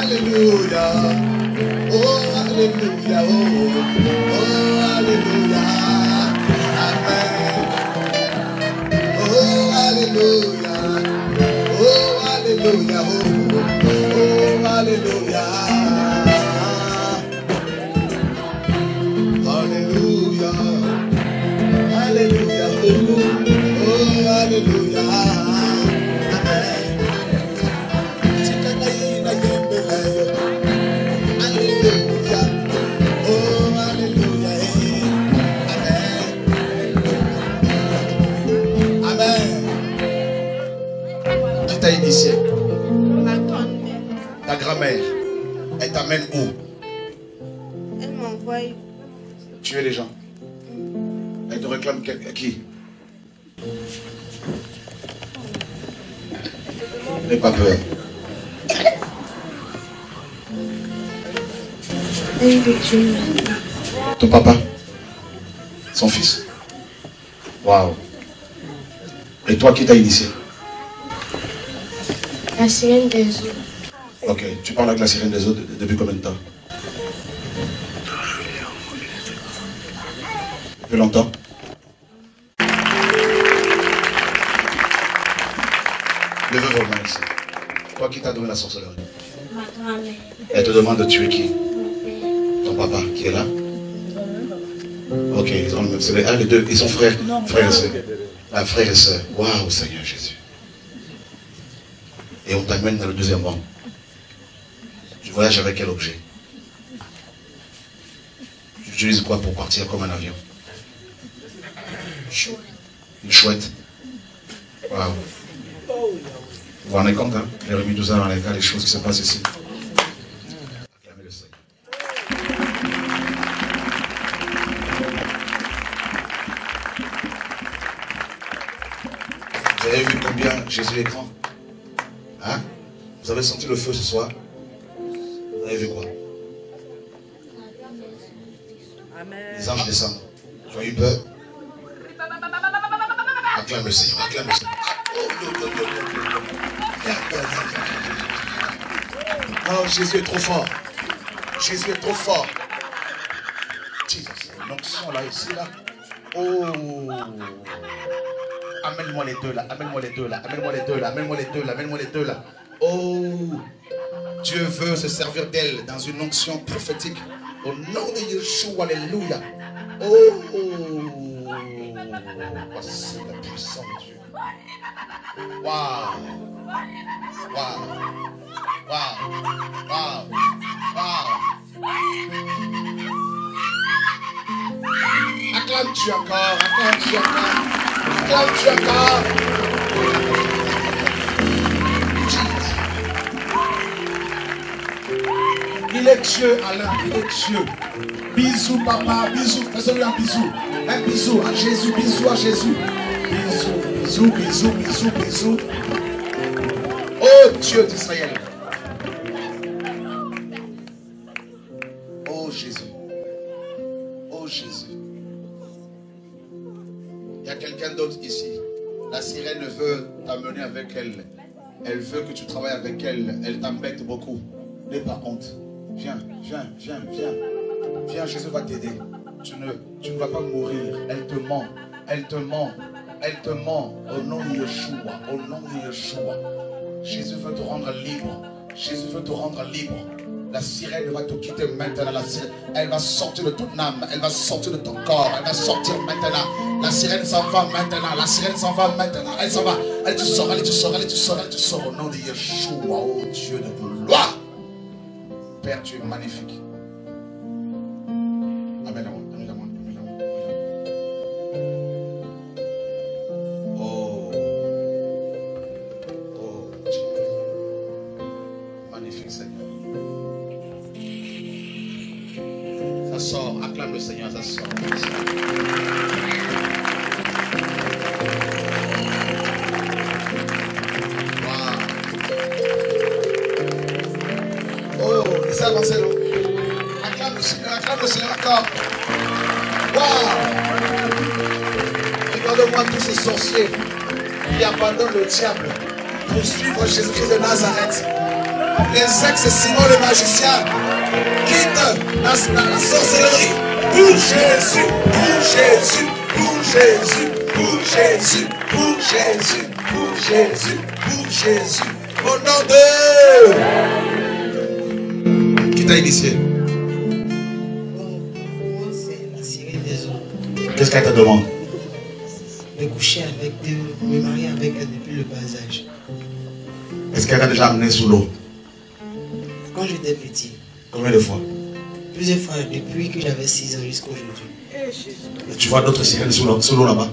Alléluia. Oh, alléluia. Oh, alléluia. Amen. Oh, alléluia. Oh, alléluia. Oh, alléluia. Alléluia. Alléluia. Oh, alléluia. Initié. Ta grand-mère, elle t'amène où? Elle m'envoie tuer les gens. Elle te réclame qui? N'aie pas peur. Ton papa? Son fils? Waouh. Et toi qui t'as initié? La sirène des eaux. Ok, tu parles avec la sirène des eaux depuis combien de temps? Depuis longtemps? Levez vos mains ici. Toi qui t'as donné la sorcellerie? Ma grand-mère. Elle te demande de tuer qui? Mon père. Ton papa qui est là? Ok, c'est les deux, ils sont frères, frères et sœurs. Ah, frères et sœurs. Waouh, Seigneur Jésus. Et on t'amène dans le deuxième rang. Tu voyages avec quel objet? Tu utilises quoi pour partir comme un avion? Chouette. Une chouette. Waouh. Vous vous rendez compte, hein? J'ai remis tout ça dans les cas, les choses qui se passent ici. Acclamez le Seigneur. Vous avez vu combien Jésus est grand? Hein? Vous avez senti le feu ce soir? Vous avez vu quoi? Les anges descendent. Tu as eu peur? Acclame le Seigneur, acclame le Seigneur. Oh, Jésus est trop fort. Jésus est trop fort. Jesus, l'onction là, ici, là. Oh. Amène-moi les deux là, amène-moi les deux là, amène-moi les deux là, amène-moi les deux là, amène-moi les deux là. Oh. Dieu veut se servir d'elle dans une onction prophétique. Au nom de Yeshua, alléluia. Oh, voici la puissance de Dieu. Waouh. Waouh. Waouh. Waouh. Waouh. Acclame-tu encore, acclame-tu encore, acclame-tu encore. Il est Dieu, Alain, il est Dieu. Bisous, papa, bisous, fais-lui un bisou. Un bisou à Jésus, bisou à Jésus. Bisous, bisous, bisous, bisous, bisous. Oh Dieu d'Israël. Oh Jésus. Oh Jésus. Il y a quelqu'un d'autre ici. La sirène veut t'amener avec elle. Elle veut que tu travailles avec elle. Elle t'embête beaucoup. N'aie pas honte. Viens, viens, viens, viens. Viens, Jésus va t'aider. Tu ne vas pas mourir. Elle te ment. Elle te ment. Elle te ment. Au nom de Yeshua. Au nom de Yeshua. Jésus veut te rendre libre. Jésus veut te rendre libre. La sirène va te quitter maintenant. La sirène, elle va sortir de toute âme. Elle va sortir de ton corps. Elle va sortir maintenant. La sirène s'en va maintenant. La sirène s'en va maintenant. Elle s'en va. Elle te sort. Elle te sort. Elle te sort. Elle te sort. Au nom de Yeshua. Oh Dieu de gloire. Père, tu es magnifique. Amen. Oh. Oh Dieu. Magnifique Seigneur. Ça sort. Acclame le Seigneur. Ça sort. C'est avancé, non? Acclame le Seigneur encore. Waouh! Regarde-moi tous ces sorciers qui abandonnent le diable pour suivre Jésus-Christ de Nazareth. Les ex-Simon le magicien quittent la sorcellerie pour Jésus, pour Jésus, pour Jésus, pour Jésus, pour Jésus, pour Jésus, pour Jésus. Au nom de... initié. Moi, c'est la sirène des eaux. Qu'est-ce qu'elle te demande? Me coucher avec Dieu, me marier avec elle depuis le bas âge. Est-ce qu'elle t'a déjà amené sous l'eau? Quand j'étais petit. Combien de fois? Plusieurs fois, depuis que j'avais 6 ans jusqu'à aujourd'hui. Tu vois d'autres sirènes sous l'eau là-bas?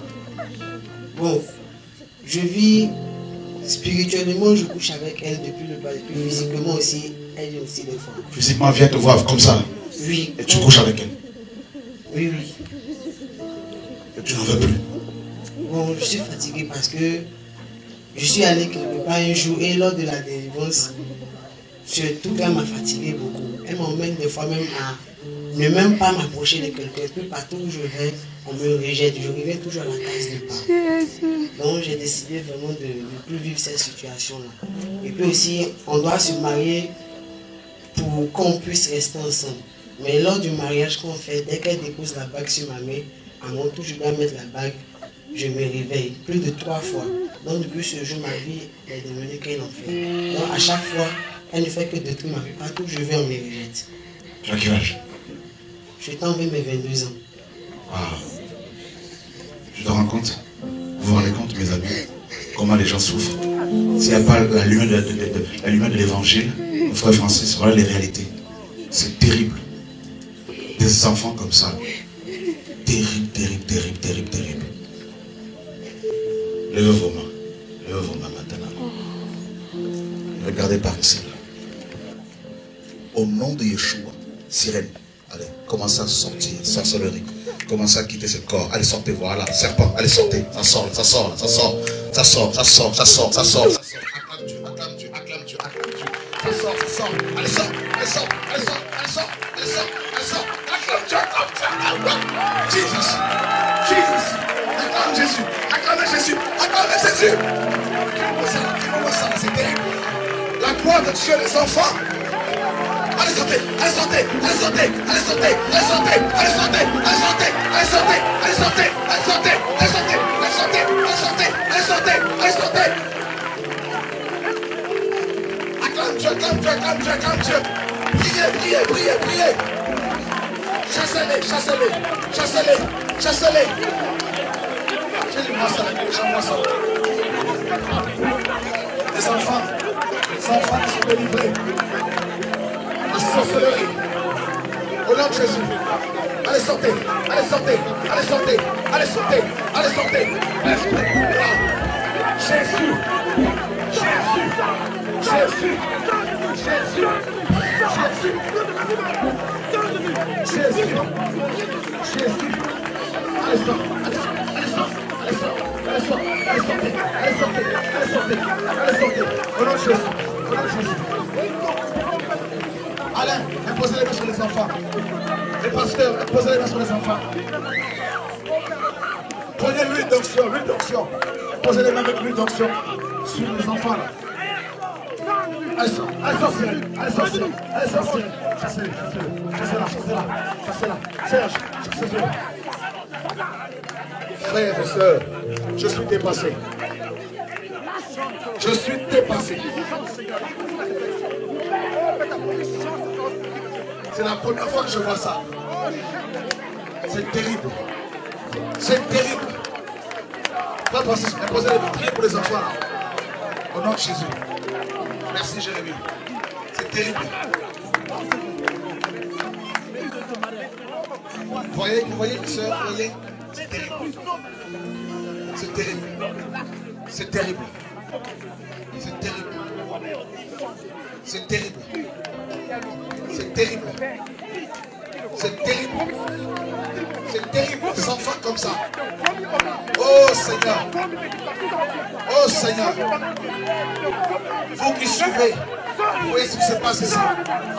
Bon, je vis spirituellement, je couche avec elle depuis le bas, depuis physiquement aussi. Elle est aussi des fois. Physiquement, elle vient te voir comme ça. Oui. Et tu couches avec elle. Oui, oui. Et tu n'en veux plus. Bon, je suis fatigué parce que je suis allé quelque part un jour et lors de la délivrance, tout cas m'a fatigué beaucoup. Elle m'emmène des fois même à ne même pas m'approcher de quelqu'un. Puis partout où je vais, on me rejette. Je reviens toujours à la case de part. Donc j'ai décidé vraiment de ne plus vivre cette situation-là. Et puis aussi, on doit se marier pour qu'on puisse rester ensemble. Mais lors du mariage qu'on fait, dès qu'elle dépose la bague sur ma main, à mon tour je dois mettre la bague, je me réveille plus de 3 fois. Donc depuis ce jour, ma vie est devenue qu'un enfer. Donc à chaque fois, elle ne fait que détruire ma vie. Partout où je vais, on me rejette. Tu as quel âge? Je t'envoie mes 22 ans. Ah. Tu te rends compte? Vous vous rendez compte, mes amis, comment les gens souffrent? S'il n'y a pas la lumière de l'évangile, mon frère Francis, voilà les réalités. C'est terrible. Des enfants comme ça. Terrible, terrible, terrible, terrible, terrible. Levez vos mains. Levez vos mains maintenant. Regardez par ici. Au nom de Yeshua, sirène, allez, commencez à sortir, sorcellerie. Commencez à quitter ce corps. Allez, sortez, voilà. Serpent, allez, sortez. Ça sort, ça sort, ça sort. Ça sort, ça sort, ça sort, ça sort. Acclame Dieu, acclame Dieu, acclame Dieu, acclame Dieu. Ça sort, ça sort. Allez, sort, allez, sort, allez, sort, allez, sort, allez, sort, allez, sort. Acclame Dieu, acclame Dieu. Jesus, Jesus. Acclame Jésus, acclame Jésus, acclame Jésus. C'est terrible. La gloire de Dieu, les enfants. Allez sauter, allez sauter, allez sauter, allez sauter, allez sauter, allez sauter, allez sauter, allez sauter, allez sauter, allez sauter, allez sauter, allez sauter, allez sauter, allez sauter, allez sauter. Acclame Dieu, acclame Dieu, acclame Dieu, acclame Dieu. Priez, priez, priez, priez. Chassez-les, chassez-les, chassez-les, chassez-les. Fais-moi ça, fais-moi ça. Les enfants qui sont délivrés. La sorcellerie. Au nom de Jésus. Allez, sortez, allez, sortez, allez, sortez, allez, sortez, allez, sortez. Jésus, Jésus, Jésus, Jésus, Jésus, Jésus, Jésus. Allez, sortez, allez, sortez, allez, sortez, allez, sortez, allez, sortez, allez, sortez, allez, sortez, allez, sortez. Au nom de Jésus, au nom de Jésus. Alain, imposez les mains sur les enfants. Les pasteurs, imposez les mains sur les enfants. Prenez l'huile d'onction, l'huile d'onction. Posez les mains avec l'huile d'onction sur les enfants là. Allez, sortez, allez, sortez, allez, sortez. Chassez-les, chassez-les, chassez-la, chassez-la, chassez-la. Serge, chassez-le. Frères et sœurs, je suis dépassé. Je suis dépassé. C'est la première fois que je vois ça. C'est terrible. C'est terrible. Pas passer, imposez les mains, priez pour les enfants là. Au nom de Jésus. Merci Jérémie. C'est terrible. Vous voyez une soeur, vous voyez? C'est terrible. C'est terrible. C'est terrible. C'est terrible. C'est terrible. C'est terrible. C'est terrible. C'est terrible, des enfants comme ça. Oh Seigneur. Oh Seigneur. Vous qui suivez, vous voyez ce qui se passe ici.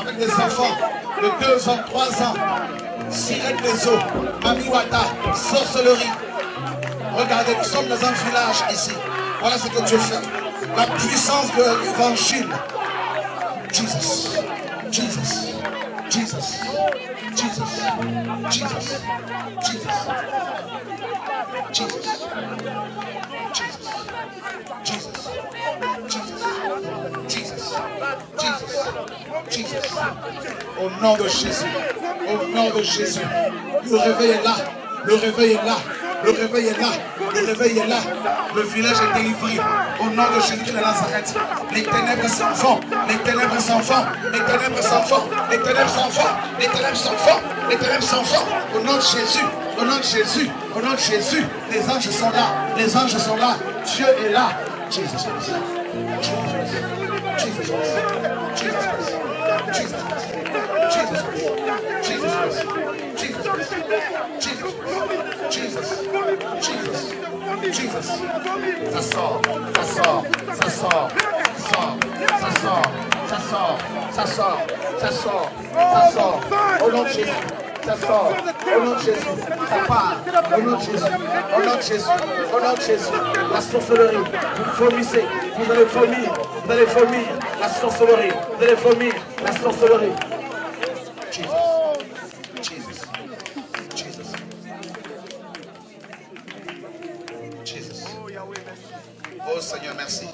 Avec des enfants de 2 ans, 3 ans. Sirène des eaux, Mamiwata, sorcellerie. Regardez, nous sommes dans un village ici. Voilà ce que Dieu fait. La puissance de l'évangile. Jesus. Jesus. Jesus. Jesus. Jesus. Jesus. Jesus. Jesus. Jesus. Jesus. Jesus. Jesus. Au nom de Jésus. Au nom de Jésus. Le réveil est là. Le réveil est là. Le réveil est là. Le réveil est là. Le village est délivré. Au nom de Jésus de Nazareth. Les ténèbres s'en vont. Les ténèbres s'en vont. Les ténèbres s'en vont. Les ténèbres s'en vont. Les ténèbres s'en vont. Les ténèbres s'en vont. Au nom de Jésus. Au nom de Jésus. Au nom de Jésus. Les anges sont là. Les anges sont là. Dieu est là. Jesus Christ. Jesus Christ. Jesus Christ. Jesus Christ. Jesus Christ. Jesus Christ. Jesus Christ. Jesus. Jesus. Jesus. Jesus. Ça sort. Ça sort. Ça sort. Ça sort. Ça sort. Ça sort. Ça sort. Ça sort. Ça sort. Au nom de Jésus. Ça sort. Au nom de Jésus. Ça part. Au nom de Jésus. Au nom de Jésus. Au nom de Jésus. La sorcellerie. Vous vomissez. Vous allez vomir. Vous allez vomir. La sorcellerie. Vous allez vomir. La sorcellerie. Jesus. Jesus. Jesus. Jesus. Oh Seigneur, merci.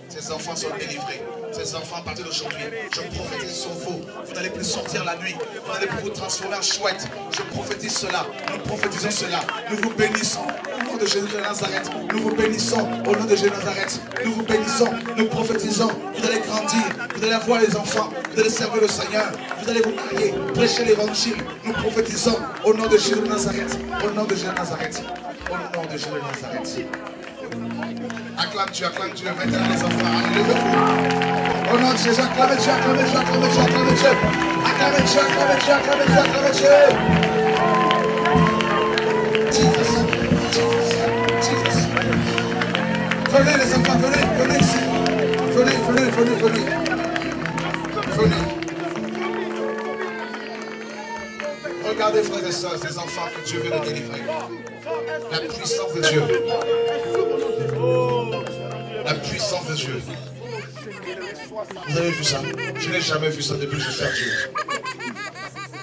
Ces enfants sont délivrés. Ces enfants, à partir d'aujourd'hui, je prophétise sur vous. Vous n'allez plus sortir la nuit. Vous n'allez plus vous transformer en chouette. Je prophétise cela. Nous prophétisons cela. Nous vous bénissons. Au nom de Jésus de Nazareth. Nous vous bénissons. Au nom de Jésus de Nazareth. Nous vous bénissons. Nous prophétisons. Vous allez grandir. Vous allez avoir les enfants. Vous allez servir le Seigneur. Vous allez vous marier. Prêcher l'évangile. Nous prophétisons. Au nom de Jésus de Nazareth. Au nom de Jésus de Nazareth. Au nom de Jésus de Nazareth. Acclame Dieu, maintenant les enfants, alléluia. Au nom de Jésus, acclame Dieu, acclame Dieu, acclame Dieu, acclame Dieu. Acclame Dieu, acclame Dieu, acclame Dieu, acclame Dieu. Jesus, Jesus, Jesus. Venez les enfants, venez, venez ici. Venez, venez, venez, venez. Venez. Regardez frères et sœurs, ces enfants que Dieu veut les délivrer. La puissance de Dieu. La puissance de Dieu. Vous avez vu ça? Je n'ai jamais vu ça depuis que je suis à Dieu.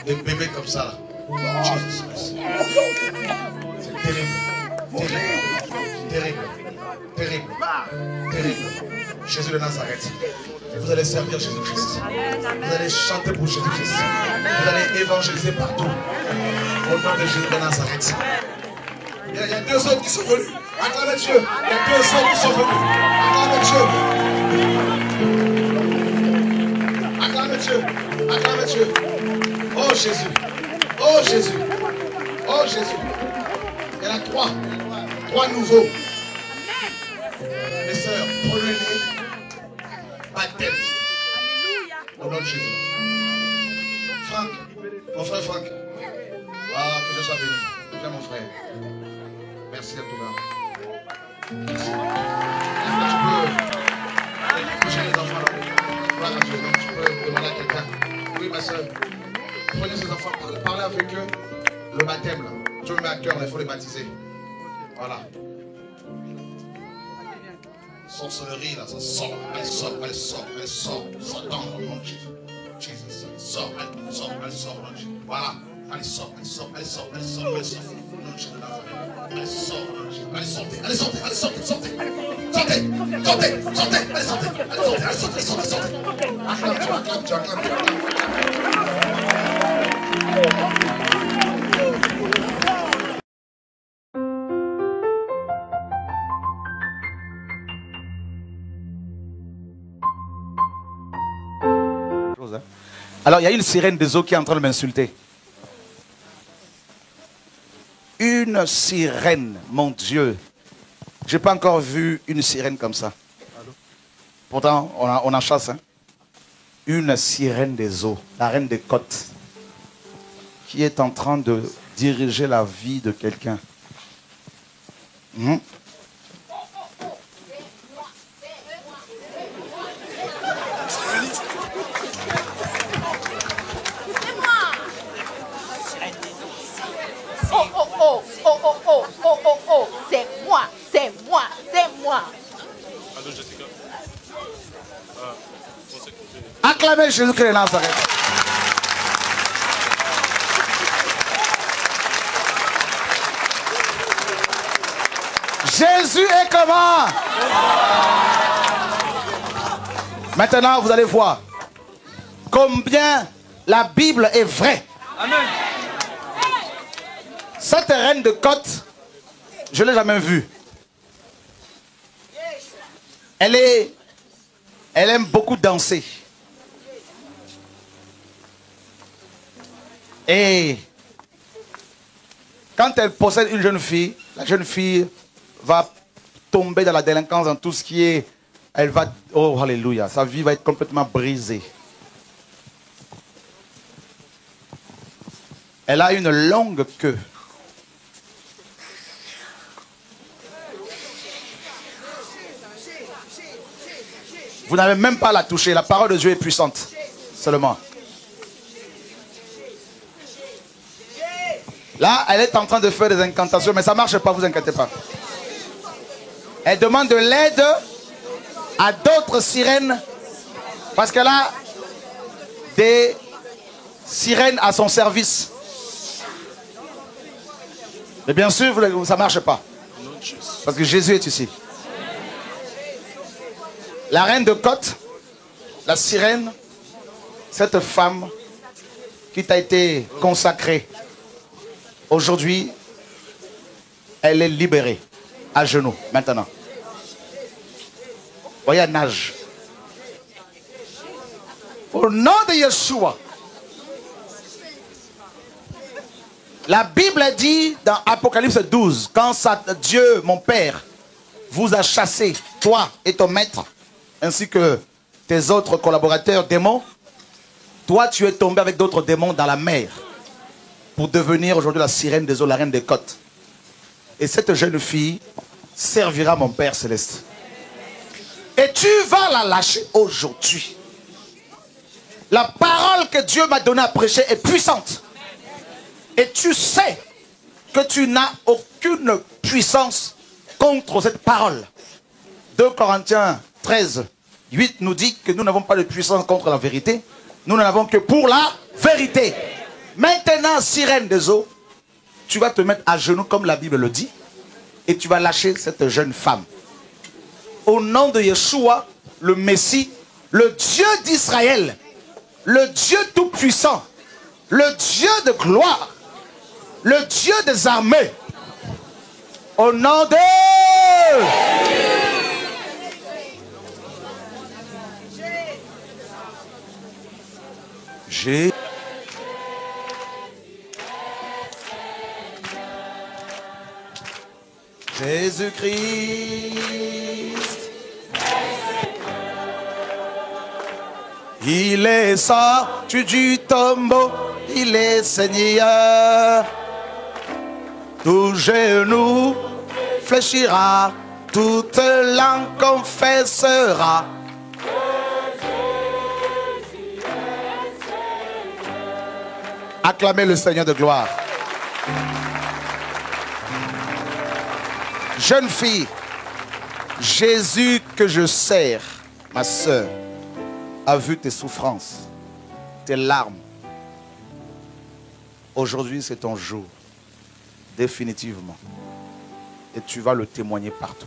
Des bébés comme ça. Jesus Christ. C'est terrible. Terrible. Terrible. Terrible. Terrible. Jésus de Nazareth. Vous allez servir Jésus-Christ. Vous allez chanter pour Jésus-Christ. Vous allez évangéliser partout. Au nom de Jésus de Nazareth. Il y a 2 autres qui sont venus. Acclamez Dieu. Il y a 2 autres qui sont venus. Acclamez Dieu. Acclamez Dieu. Acclamez Dieu. Oh Jésus. Oh Jésus. Oh Jésus. Il y en a 3. 3 nouveaux. Mes sœurs, prenez-les. Baptême. Au nom de Jésus. Franck, mon frère Franck. Ah, que Dieu soit béni. Viens mon frère. Merci à tout là. Merci. Est-ce que tu peux coucher les enfants là? Voilà, Dieu. Donc tu peux demander à quelqu'un. Oui, ma soeur. Prenez ces enfants, parlez avec eux. Le baptême là. Dieu me met à cœur, il faut les baptiser. Voilà. Sorcellerie là, ça sort. Elle sort, elle sort, elle sort. Satan, au nom de Jésus. Jésus, elle sort, elle sort, elle sort, au nom de Jésus. Voilà. Elle sort, elle sort, elle sort, elle sort, elle sort. Au nom de Jésus de Nazareth. Elle sort, au nom de Jésus. Allez, sortez, allez, sortez, allez, sortez, sortez. Sortez, sortez, sortez, allez, sortez, allez, sortez, allez, sortez, sortez, sortez. Acclame Dieu, acclame Dieu, acclame Dieu. Alors il y a une sirène des eaux qui est en train de m'insulter. Une sirène, mon Dieu. Je n'ai pas encore vu une sirène comme ça. Pourtant, on en chasse. Hein? Une sirène des eaux, la reine des côtes, qui est en train de diriger la vie de quelqu'un. Acclamez Jésus-Christ de Nazareth. Jésus est comment? Maintenant, vous allez voir combien la Bible est vraie. Amen. Cette reine de côte, je ne l'ai jamais vue. Elle aime beaucoup danser. Et quand elle possède une jeune fille, la jeune fille va tomber dans la délinquance, dans tout ce qui est... Elle va... Oh, alléluia. Sa vie va être complètement brisée. Elle a une longue queue. Vous n'avez même pas à la toucher. La parole de Dieu est puissante. Seulement. Là, elle est en train de faire des incantations, mais ça ne marche pas, vous inquiétez pas. Elle demande de l'aide à d'autres sirènes, parce qu'elle a des sirènes à son service. Mais bien sûr, ça ne marche pas. Parce que Jésus est ici. La reine de côte, la sirène, cette femme qui t'a été consacrée, aujourd'hui, elle est libérée, à genoux, maintenant. Voyez, elle nage. Au nom de Yeshua. La Bible dit dans Apocalypse 12, quand Dieu, mon Père, vous a chassé, toi et ton maître, ainsi que tes autres collaborateurs démons, toi tu es tombé avec d'autres démons dans la mer pour devenir aujourd'hui la sirène des eaux, la reine des côtes. Et cette jeune fille servira mon Père céleste. Et tu vas la lâcher aujourd'hui. La parole que Dieu m'a donnée à prêcher est puissante. Et tu sais que tu n'as aucune puissance contre cette parole. 2 Corinthiens 13, 8 nous dit que nous n'avons pas de puissance contre la vérité. Nous n'en avons que pour la vérité. Maintenant, sirène des eaux, tu vas te mettre à genoux comme la Bible le dit. Et tu vas lâcher cette jeune femme. Au nom de Yeshua, le Messie, le Dieu d'Israël, le Dieu tout-puissant, le Dieu de gloire, le Dieu des armées. Au nom de Jésus. Jésus-Christ, il est sorti du tombeau, il est Seigneur. Tout genou fléchira, toute langue confessera. Acclamez le Seigneur de gloire. Jeune fille, Jésus que je sers, ma sœur, a vu tes souffrances, tes larmes. Aujourd'hui, c'est ton jour, définitivement. Et tu vas le témoigner partout.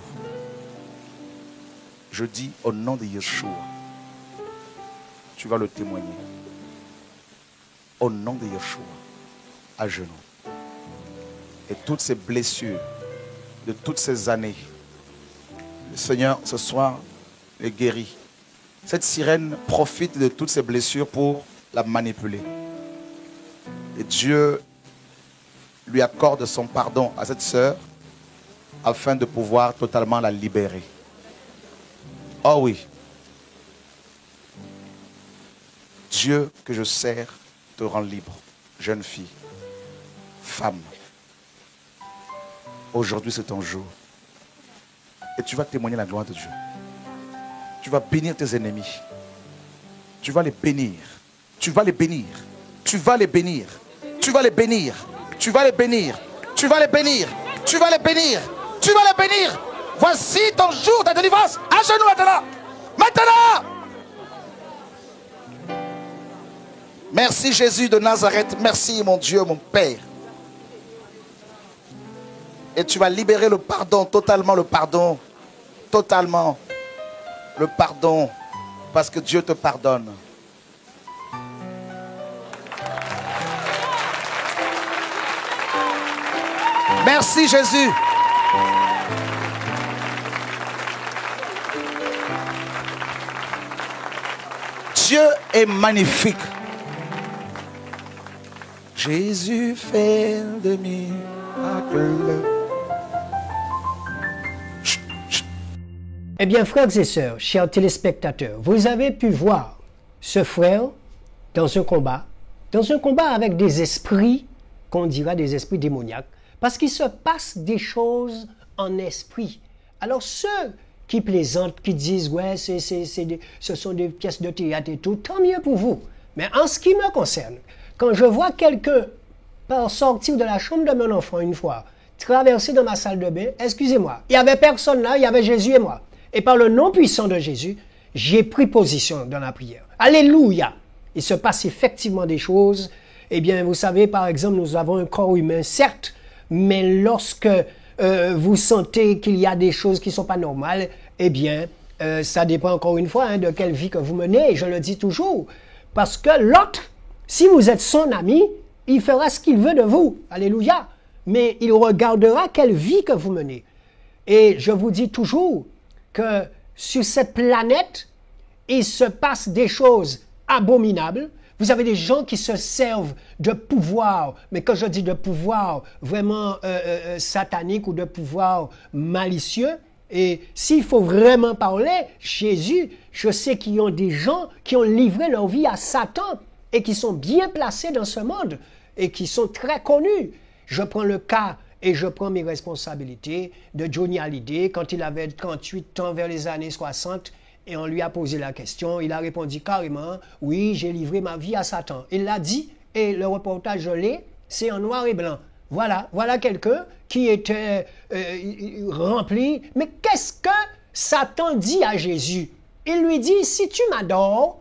Je dis au nom de Yeshua, tu vas le témoigner. Au nom de Yeshua, à genoux. Et toutes ces blessures, de toutes ces années, le Seigneur ce soir les guérit. Cette sirène profite de toutes ces blessures pour la manipuler. Et Dieu lui accorde son pardon à cette sœur afin de pouvoir totalement la libérer. Oh oui. Dieu que je sers te rend libre, jeune fille, femme. Aujourd'hui, c'est ton jour. Et tu vas témoigner la gloire de Dieu. Tu vas bénir tes ennemis. Tu vas les bénir. Tu vas les bénir. Tu vas les bénir. Tu vas les bénir. Tu vas les bénir. Tu vas les bénir. Tu vas les bénir. Tu vas les bénir. Voici ton jour de délivrance. À genoux maintenant. Maintenant. Merci Jésus de Nazareth. Merci mon Dieu, mon Père. Et tu vas libérer le pardon, totalement le pardon. Totalement le pardon. Parce que Dieu te pardonne. Merci Jésus. Dieu est magnifique. Jésus fait de miracles. Eh bien, frères et sœurs, chers téléspectateurs, vous avez pu voir ce frère dans un combat avec des esprits, qu'on dira des esprits démoniaques, parce qu'il se passe des choses en esprit. Alors ceux qui plaisantent, qui disent « ouais, ce sont des pièces de théâtre et tout », tant mieux pour vous. Mais en ce qui me concerne, quand je vois quelqu'un sortir de la chambre de mon enfant une fois, traverser dans ma salle de bain, excusez-moi, il n'y avait personne là, il y avait Jésus et moi. Et par le nom puissant de Jésus, j'ai pris position dans la prière. Alléluia! Il se passe effectivement des choses. Eh bien, vous savez, par exemple, nous avons un corps humain, certes, mais lorsque vous sentez qu'il y a des choses qui ne sont pas normales, eh bien, ça dépend encore une fois de quelle vie que vous menez, je le dis toujours. Parce que l'autre, si vous êtes son ami, il fera ce qu'il veut de vous. Alléluia! Mais il regardera quelle vie que vous menez. Et je vous dis toujours que sur cette planète, il se passe des choses abominables. Vous avez des gens qui se servent de pouvoir, mais quand je dis de pouvoir vraiment satanique ou de pouvoir malicieux, et s'il faut vraiment parler, Jésus, je sais qu'il y a des gens qui ont livré leur vie à Satan et qui sont bien placés dans ce monde et qui sont très connus. Je prends le cas et je prends mes responsabilités de Johnny Hallyday quand il avait 38 ans vers les années 60 et on lui a posé la question. Il a répondu carrément, oui, j'ai livré ma vie à Satan. Il l'a dit et le reportage je l'ai, c'est en noir et blanc. Voilà quelqu'un qui était rempli. Mais qu'est-ce que Satan dit à Jésus? Il lui dit, si tu m'adores,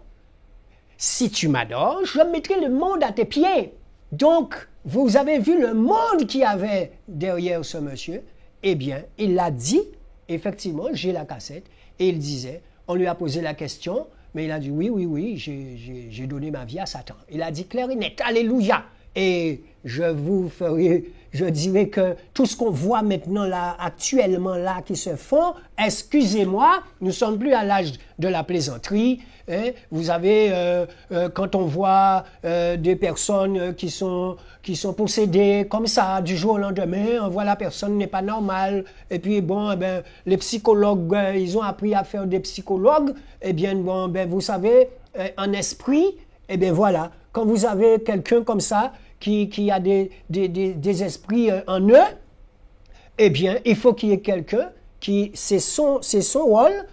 je mettrai le monde à tes pieds. Donc, vous avez vu le monde qu'il y avait derrière ce monsieur. Eh bien, il l'a dit, effectivement, j'ai la cassette, et il disait, On lui a posé la question, mais il a dit oui, j'ai donné ma vie à Satan. Il a dit clair et net, alléluia. Et je dirais que tout ce qu'on voit maintenant là, actuellement là, qui se font, excusez-moi, nous ne sommes plus à l'âge de la plaisanterie. Hein. Vous avez, quand on voit des personnes qui sont possédées comme ça, du jour au lendemain, on voit la personne n'est pas normale. Et puis bon, les psychologues, ils ont appris à faire des psychologues. Eh bien, bon, vous savez, en esprit, eh bien voilà, quand vous avez quelqu'un comme ça, qui a des esprits en eux, eh bien, il faut qu'il y ait quelqu'un qui, c'est son rôle,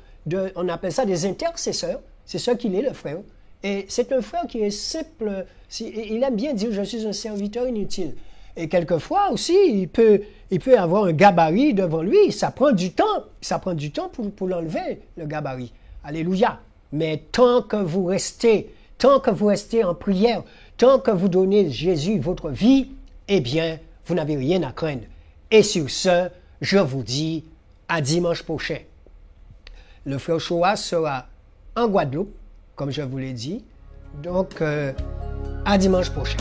on appelle ça des intercesseurs, c'est ça qu'il est, le frère. Et c'est un frère qui est simple, il aime bien dire « je suis un serviteur inutile ». Et quelquefois aussi, il peut avoir un gabarit devant lui, ça prend du temps pour l'enlever, le gabarit. Alléluia. Mais tant que vous restez en prière, tant que vous donnez Jésus votre vie, eh bien, vous n'avez rien à craindre. Et sur ce, je vous dis à dimanche prochain. Le frère Shoah sera en Guadeloupe, comme je vous l'ai dit. Donc, à dimanche prochain.